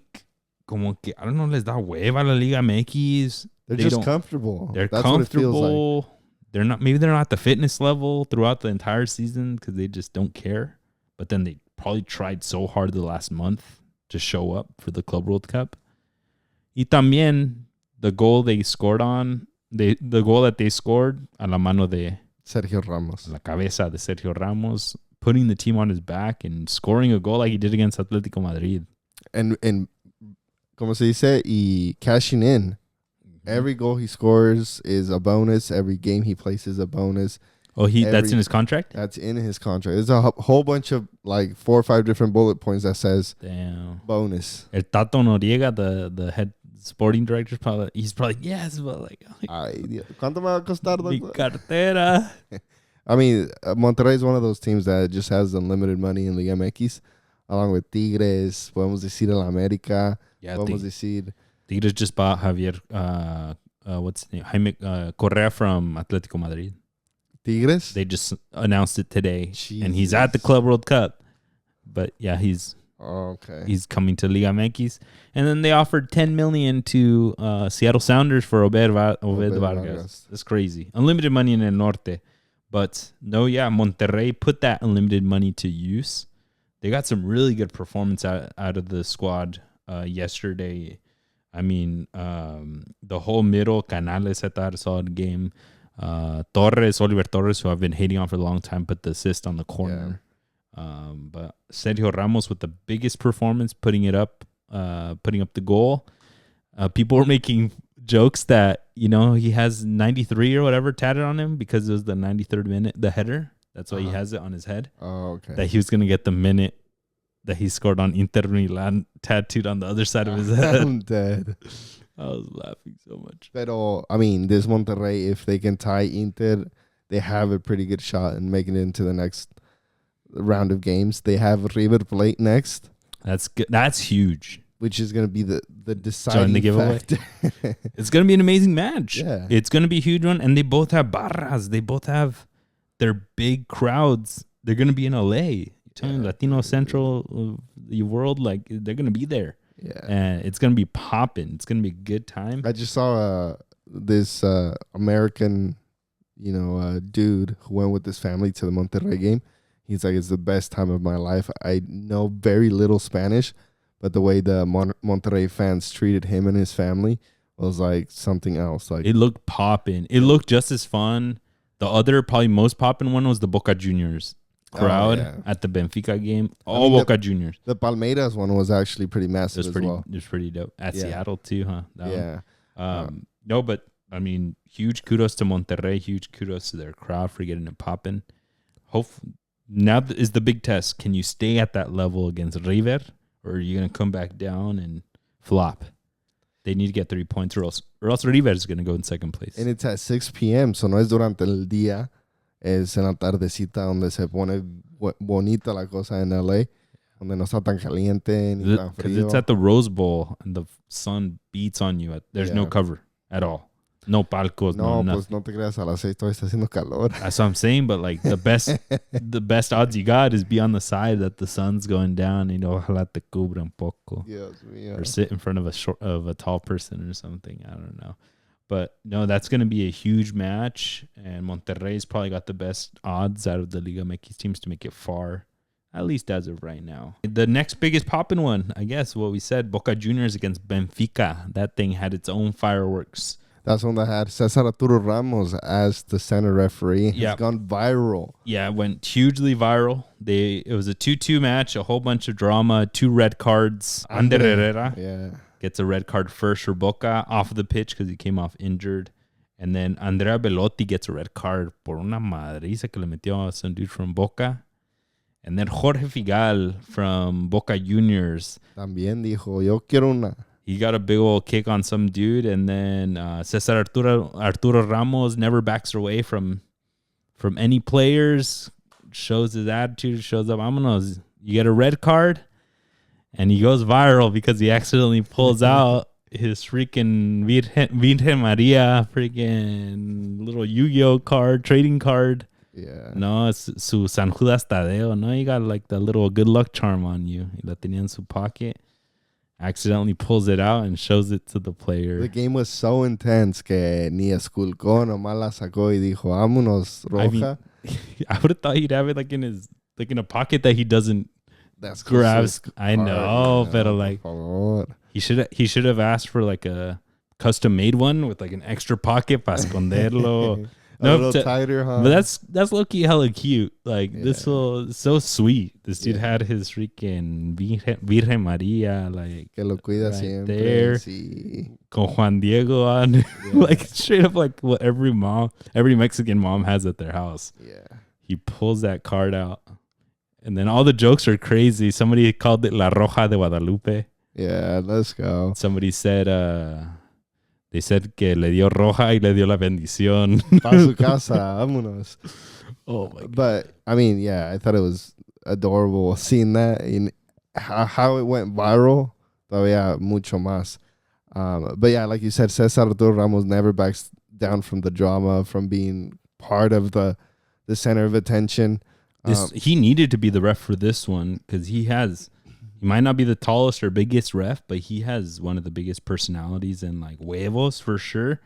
como que, I don't know, les da hueva la Liga MX. They're just comfortable. They're That's comfortable. What it feels like. They're not at the fitness level throughout the entire season because they just don't care. But then they probably tried so hard the last month to show up for the Club World Cup. Y también the goal they scored the goal that they scored a la mano de Sergio Ramos. La cabeza de Sergio Ramos, putting the team on his back and scoring a goal like he did against Atlético Madrid. And como se dice, y cashing in. Every goal he scores is a bonus. Every game he plays is a bonus. Oh, that's in his contract? That's in his contract. There's a whole bunch of 4 or 5 different bullet points that says bonus. El Tato Noriega, the head sporting director, he's probably yes, but ay, ¿cuánto me va a costar? Mi cartera. I mean, Monterrey is one of those teams that just has unlimited money in Liga MX, along with Tigres, podemos decir el América, podemos decir... Tigres just bought Javier, what's his name? Jaime Correa from Atlético Madrid. Tigres? They just announced it today. Jesus. And he's at the Club World Cup. But yeah, he's coming to Liga MX. And then they offered $10 million to Seattle Sounders for Obed Vargas. That's crazy. Unlimited money in El Norte. But no, yeah, Monterrey put that unlimited money to use. They got some really good performance out of the squad yesterday. I mean, the whole middle, Canales had a solid game. Oliver Torres, who I've been hating on for a long time, put the assist on the corner. Yeah. But Sergio Ramos with the biggest performance, putting up the goal. People were making jokes that, he has 93 or whatever tatted on him because it was the 93rd minute, the header. That's why he has it on his head. Oh, okay. That he was going to get the minute that he scored on Inter Milan tattooed on the other side of his head. I'm dead. I was laughing so much. Pero, I mean, this Monterrey, if they can tie Inter, they have a pretty good shot in making it into the next round of games. They have River Plate next. That's good. That's huge. Which is going to be the deciding the giveaway. It's going to be an amazing match. Yeah. It's going to be a huge one. And they both have barras. They both have their big crowds. They're going to be in LA. Latino Central of the world, they're gonna be there. Yeah, and it's gonna be popping. It's gonna be a good time. I just saw this American, dude who went with his family to the Monterrey game. He's like, it's the best time of my life. I know very little Spanish, but the way the Monterrey fans treated him and his family was like something else. Like, it looked popping. It looked just as fun. The other probably most popping one was the Boca Juniors crowd at the Benfica game. Boca Juniors. The Palmeiras one was actually pretty massive It was pretty dope. At Seattle too, huh? No, but I mean, huge kudos to Monterrey. Huge kudos to their crowd for getting it popping. Now is the big test. Can you stay at that level against River, or are you going to come back down and flop? They need to get 3 points, or else River is going to go in second place. And it's at 6 p.m., so no es durante el día. Es en la tardecita donde se pone bonita la cosa en LA, donde no está tan caliente ni tan frío. Because it's at the Rose Bowl and the sun beats on you. There's no cover at all. No palcos, no nothing. Pues no te creas, a las 6 todavía está haciendo calor. That's what I'm saying, but like the best odds you got is be on the side that the sun's going down, ojalá te cubra un poco. Dios mío. Or sit in front of a tall person or something. I don't know. But no, that's going to be a huge match, and Monterrey's probably got the best odds out of the Liga MX teams to make it far, at least as of right now. The next biggest popping one, I guess, what we said, Boca Juniors against Benfica. That thing had its own fireworks. That's one that had Cesar Arturo Ramos as the center referee. It's gone viral. Yeah, it went hugely viral. It was a 2-2 match, a whole bunch of drama, 2 red cards. Ander Herrera gets a red card first for Boca off of the pitch because he came off injured. And then Andrea Belotti gets a red card por una madriza que le metió a some dude from Boca. And then Jorge Figal from Boca Juniors. También dijo, yo quiero una. He got a big old kick on some dude. And then Cesar Arturo Ramos never backs away from any players. Shows his attitude, shows up. Vámonos. You get a red card. And he goes viral because he accidentally pulls out his freaking Virgen Maria freaking little Yu-Gi-Oh card, trading card. Yeah. No, it's su San Judas Tadeo. No, you got like the little good luck charm on you. Y la tenía en su pocket. Accidentally pulls it out and shows it to the player. The game was so intense que ni esculcó, nomás la sacó y dijo, vámonos, roja. I mean, I would have thought he'd have it like in a pocket that he doesn't. That's grabs. I know, but like he should have asked for like a custom made one with like an extra pocket para esconderlo. A little tighter, huh? But that's low key hella cute. Like this will so sweet. This dude had his freaking Virgen Maria like que lo cuida right siempre, there sí. Con Juan Diego on like straight up like what every Mexican mom has at their house. Yeah, he pulls that card out. And then all the jokes are crazy. Somebody called it La Roja de Guadalupe. Yeah, let's go. Somebody said, they said que le dio roja y le dio la bendición. Pa su casa, vámonos. Oh my God. But, I mean, yeah, I thought it was adorable seeing that. And how it went viral, todavía mucho más. But yeah, like you said, Cesar Arturo Ramos never backs down from the drama, from being part of the center of attention. He needed to be the ref for this one because he might not be the tallest or biggest ref, but he has one of the biggest personalities and like huevos for sure.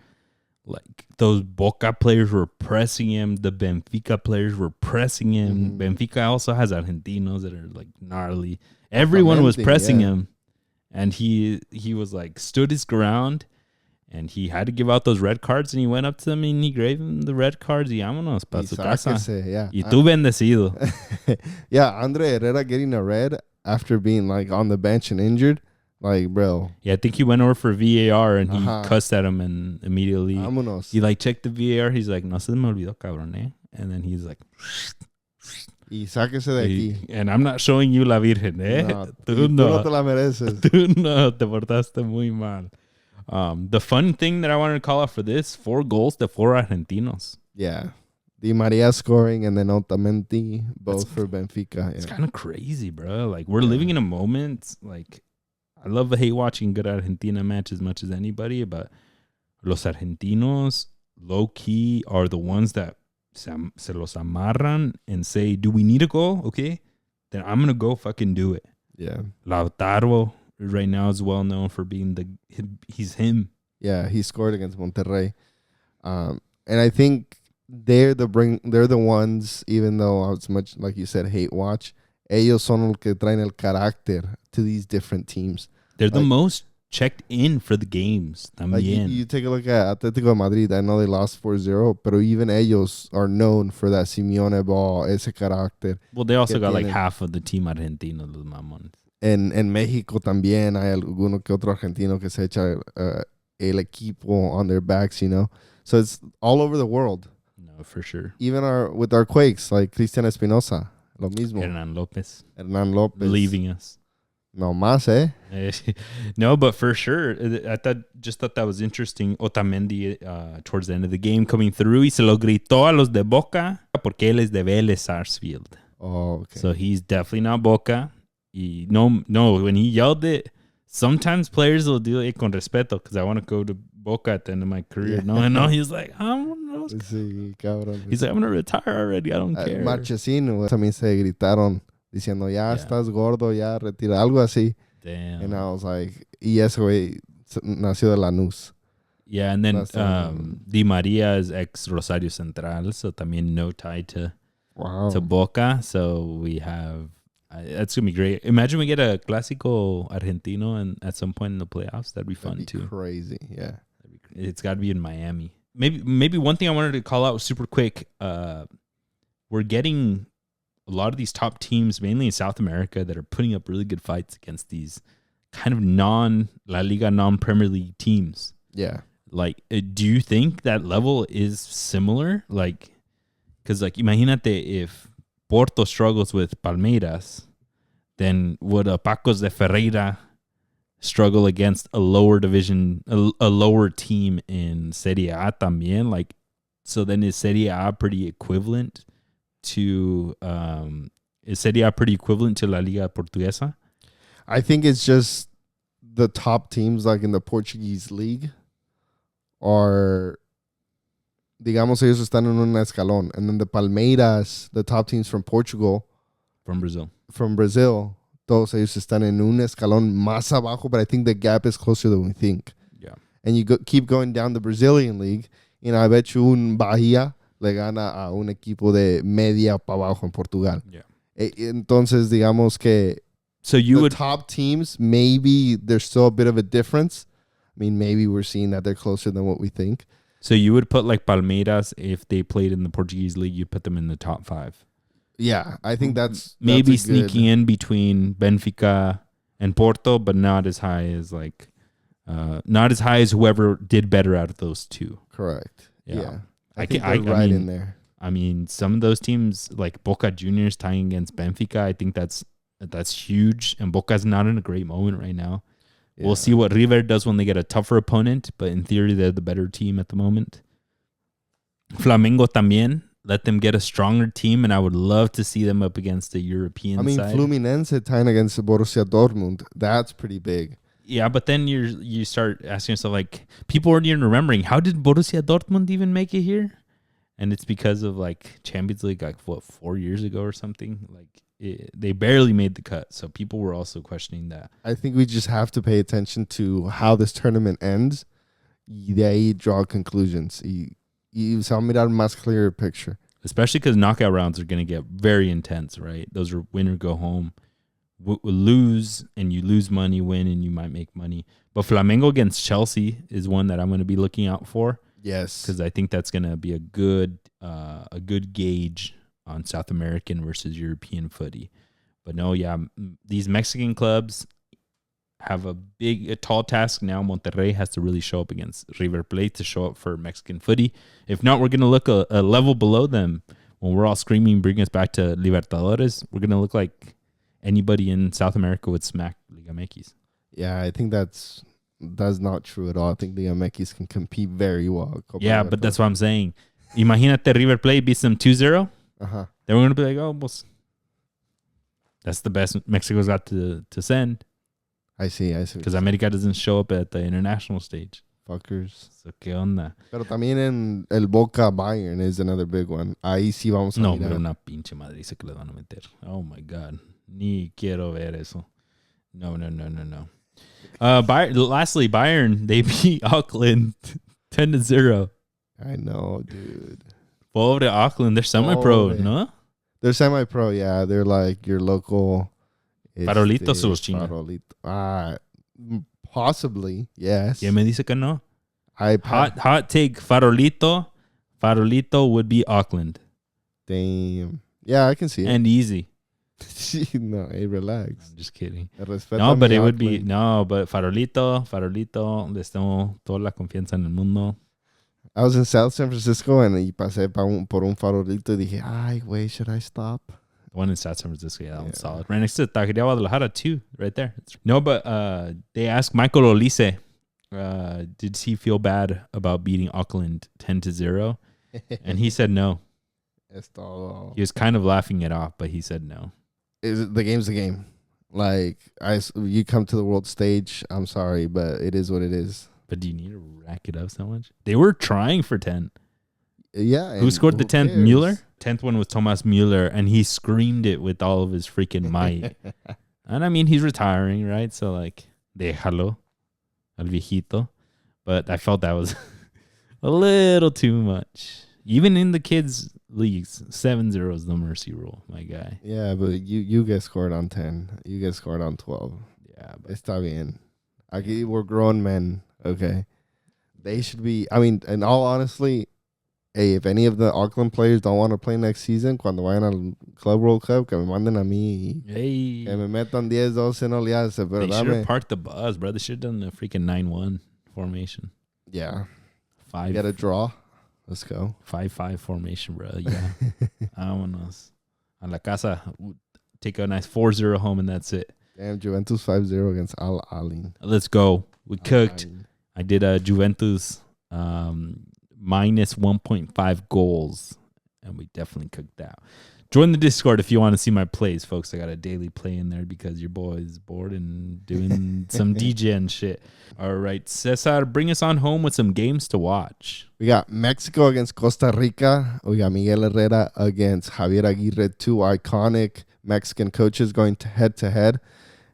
Like those Boca players were pressing him. The Benfica players were pressing him. Mm-hmm. Benfica also has Argentinos that are like gnarly. Everyone was pressing him, and he was like stood his ground. And he had to give out those red cards, and he went up to them and he gave them the red cards. Y vámonos para su casa. Y tú bendecido. Yeah, Andre Herrera getting a red after being like on the bench and injured. Like, bro. Yeah, I think he went over for VAR and he cussed at him and immediately vámonos. He like checked the VAR. He's like, no se me olvidó, cabrón, eh? And then he's like, y sáquese de aquí. And I'm not showing you la Virgen, eh? No, tú no te la mereces. Tú no te portaste muy mal. The fun thing that I wanted to call out for this, 4 goals to 4 Argentinos. Yeah. Di Maria scoring and then Otamendi, both for Benfica. It's kind of crazy, bro. Like, we're living in a moment. Like, I love hate watching good Argentina match as much as anybody, but los Argentinos, low-key, are the ones that se los amarran and say, do we need a goal? Okay. Then I'm going to go fucking do it. Yeah. Lautaro right now is well known for being he's him. Yeah, he scored against Monterrey. And I think they're the ones, even though it's much like you said, hate watch, ellos son los que traen el carácter to these different teams. They're the most checked in for the games. Like you take a look at Atletico de Madrid. I know they lost 4-0, but even ellos are known for that Simeone ball, ese carácter. Well, they also got like half of the team Argentino, los mamones. En México también hay alguno que otro argentino que se echa el equipo on their backs, you know. So it's all over the world. No, for sure. Even with our Quakes, like Cristian Espinosa, lo mismo. Hernan Lopez. Leaving us. No más, eh? No, but for sure. I thought that was interesting. Otamendi towards the end of the game coming through. Y se lo gritó a los de Boca porque él es de Vélez Sarsfield. Oh, okay. So he's definitely not Boca. No, when he yelled it, sometimes players will do it con respeto because I want to go to Boca at the end of my career. Yeah. No, he's like, sí, cabrón. He's like, I'm gonna retire already. I don't care. Marchesín también se gritaron diciendo, ya estás gordo, ya retira, algo así. Damn. And I was like, y ese güey nació de Lanús. Yeah, and then Di Maria is ex Rosario Central, so también no tie to Boca. So we have that's gonna be great. Imagine we get a Clásico Argentino and at some point in the playoffs. That'd be fun too. Crazy, yeah. It's got to be in Miami. Maybe one thing I wanted to call out super quick. We're getting a lot of these top teams, mainly in South America, that are putting up really good fights against these kind of non-La Liga, non-Premier League teams. Yeah. Like, do you think that level is similar? Like, because, like, imagínate if Porto struggles with Palmeiras, then would a Pacos de Ferreira struggle against a lower division, a lower team in Serie A también? Like, so then is Serie A pretty equivalent to La Liga Portuguesa? I think it's just the top teams, like in the Portuguese league, are, digamos, ellos están en un escalón. And then the Palmeiras, the top teams from Portugal. From Brazil, todos ellos están en un escalón más abajo, but I think the gap is closer than we think. Yeah. And you keep going down the Brazilian league, and I bet you un Bahia le gana a un equipo de media para abajo en Portugal. Yeah. Entonces, digamos que so you would top teams, maybe there's still a bit of a difference. I mean, maybe we're seeing that they're closer than what we think. So you would put like Palmeiras, if they played in the Portuguese league, you'd put them in the top 5. Yeah, I think that's maybe sneaking in between Benfica and Porto, but not as high as whoever did better out of those two. Correct. Yeah. I think they're right in there. I mean, some of those teams like Boca Juniors tying against Benfica, I think that's huge. And Boca's not in a great moment right now. Yeah. We'll see what River does when they get a tougher opponent, but in theory, they're the better team at the moment. Flamengo también. Let them get a stronger team, and I would love to see them up against the European side. Fluminense tying against Borussia Dortmund. That's pretty big. Yeah, but then you start asking yourself, like, people aren't even remembering, how did Borussia Dortmund even make it here? And it's because of, like, Champions League, like, 4 years ago or something? Like, they barely made the cut, so people were also questioning that. I think we just have to pay attention to how this tournament ends. They draw conclusions. You saw me that más clearer picture. Especially because knockout rounds are going to get very intense, right? Those are win or go home. Lose, and you lose money. Win, and you might make money. But Flamengo against Chelsea is one that I'm going to be looking out for. Yes. Because I think that's going to be a good gauge on South American versus European footy. But no, yeah, these Mexican clubs have a tall task now. Monterrey has to really show up against River Plate to show up for Mexican footy. If not, we're going to look a level below them. When we're all screaming, bring us back to Libertadores, we're going to look like anybody in South America would smack Liga MX. Yeah, I think that's not true at all. I think Liga MX can compete very well. Yeah, but that's what I'm saying. Imagínate River Plate beats them 2-0. Uh-huh. Then we're going to be like, oh, well, that's the best Mexico's got to send. I see. Because America doesn't show up at the international stage. Fuckers. So, ¿qué onda? Pero también en el Boca Bayern is another big one. Ahí sí vamos a mirar. No, pero una pinche madriza que le van a meter. Oh, my God. Ni quiero ver eso. No. Lastly, Bayern, they beat Auckland 10-0. I know, dude. Pobre Auckland. They're semi-pro, no? They're semi-pro, yeah. They're like your local... Farolitos o los chinos. Possibly, yes. ¿Quién me dice que no? Hot take, Farolito would be Auckland. Damn. Yeah, I can see it. And easy. No, hey, relax. I'm just kidding. No, but it would be... No, but Farolito, les tengo toda la confianza en el mundo. I was in South San Francisco and pasé por un farolito y dije, ay, wait, should I stop? The one in South San Francisco, yeah, that one's solid. Right next to Taqueria Guadalajara, too, right there. No, but they asked Michael Olise, did he feel bad about beating Auckland 10-0? And he said no. He was kind of laughing it off, but he said no. The game's the game. Like, you come to the world stage. I'm sorry, but it is what it is. But do you need to rack it up so much? They were trying for 10. Yeah. Who scored the 10th? Mueller? 10th one was Thomas Mueller, and he screamed it with all of his freaking might. And I mean, he's retiring, right? So, like, déjalo al viejito. But I felt that was a little too much. Even in the kids' leagues, 7-0 is the mercy rule, my guy. Yeah, but you get scored on 10. You get scored on 12. Yeah, but está bien. Aquí we're grown men, okay? They should be, I mean, in all honesty, hey, if any of the Auckland players don't want to play next season, cuando vayan al Club World Cup, que me manden a mí. Hey. Que me metan 10, 12, no le hace. Pero they should have parked the bus, bro. They should have done the freaking 9-1 formation. Yeah. 5. You got a draw. Let's go. 5-5 formation, bro. Yeah. Vámonos. A la casa. Take a nice 4-0 home, and that's it. Damn, Juventus 5-0 against Al Ahly. Let's go. We cooked. I did a Juventus minus 1.5 goals, and we definitely cooked that. Join the Discord if you want to see my plays, folks. I got a daily play in there because your boy is bored and doing some DJ and shit. All right, Cesar, bring us on home with some games to watch. We got Mexico against Costa Rica. We got Miguel Herrera against Javier Aguirre, two iconic Mexican coaches going head to head.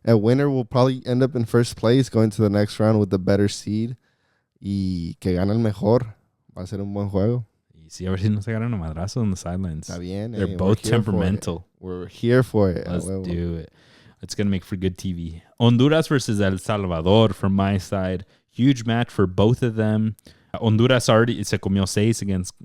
A winner will probably end up in first place, going to the next round with the better seed. Y que gane el mejor. Va a ser un buen juego. See, a ver si no se agarran a madrazo on the sidelines. Está bien, They're both temperamental. We're here for it. Let's do it. It's going to make for good TV. Honduras versus El Salvador from my side. Huge match for both of them. Honduras already se comió 6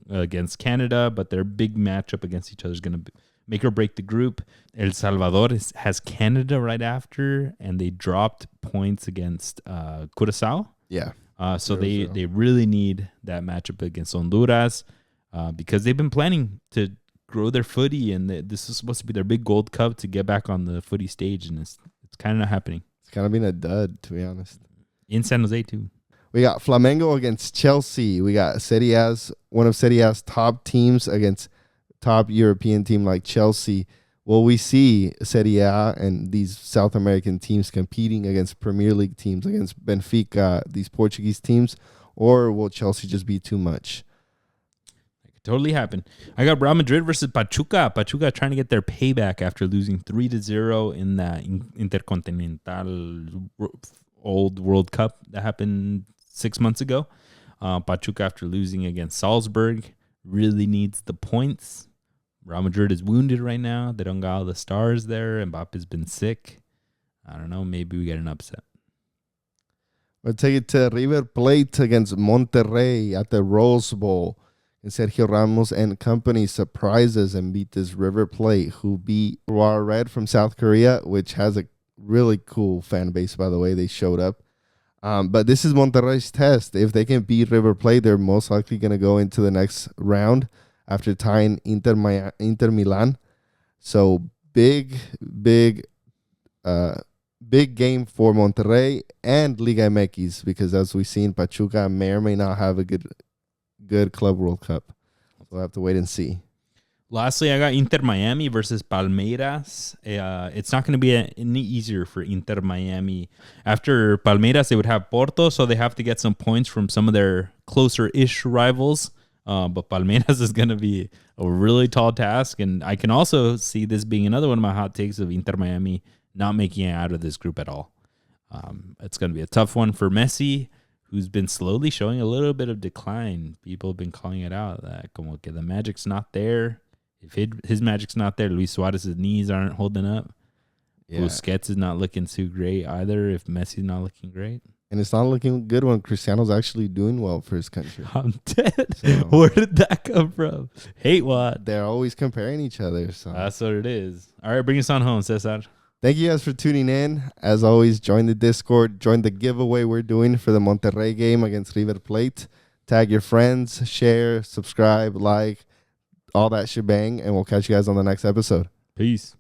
against Canada, but their big matchup against each other is going to make or break the group. El Salvador has Canada right after, and they dropped points against Curaçao. Yeah. So they really need that matchup against Honduras. Because they've been planning to grow their footy, and this is supposed to be their big Gold Cup to get back on the footy stage, and it's kind of not happening. It's kind of been a dud, to be honest. In San Jose, too. We got Flamengo against Chelsea. We got one of Serie A's top teams against top European team like Chelsea. Will we see Serie A and these South American teams competing against Premier League teams, against Benfica, these Portuguese teams, or will Chelsea just be too much? Totally happened. I got Real Madrid versus Pachuca. Pachuca trying to get their payback after losing 3-0 in the Intercontinental old World Cup that happened 6 months ago. Pachuca, after losing against Salzburg, really needs the points. Real Madrid is wounded right now. They don't got all the stars there. Mbappe's been sick. I don't know. Maybe we get an upset. We'll take it to River Plate against Monterrey at the Rose Bowl. And Sergio Ramos and company surprises and beat this River Plate, who beat Raw Red from South Korea, which has a really cool fan base, by the way. They showed up. But this is Monterrey's test. If they can beat River Plate, they're most likely going to go into the next round after tying Inter Milan. So big game for Monterrey and Liga MX, because as we've seen, Pachuca may or may not have a good Club World Cup. So we'll have to wait and see. Lastly, I got Inter Miami versus Palmeiras. It's not going to be any easier for Inter Miami. After Palmeiras, they would have Porto, so they have to get some points from some of their closer-ish rivals. But Palmeiras is going to be a really tall task, and I can also see this being another one of my hot takes of Inter Miami not making it out of this group at all. It's going to be a tough one for Messi, who's been slowly showing a little bit of decline. People have been calling it out that como que the magic's not there. If his magic's not there, Luis Suarez's knees aren't holding up. Yeah. Busquets is not looking too great either if Messi's not looking great. And it's not looking good when Cristiano's actually doing well for his country. I'm dead. So, where did that come from? Hate what? They're always comparing each other. So that's what it is. All right, bring us on home, Cesar. Thank you guys for tuning in. As always, join the Discord. Join the giveaway we're doing for the Monterrey game against River Plate. Tag your friends, share, subscribe, like, all that shebang, and we'll catch you guys on the next episode. Peace.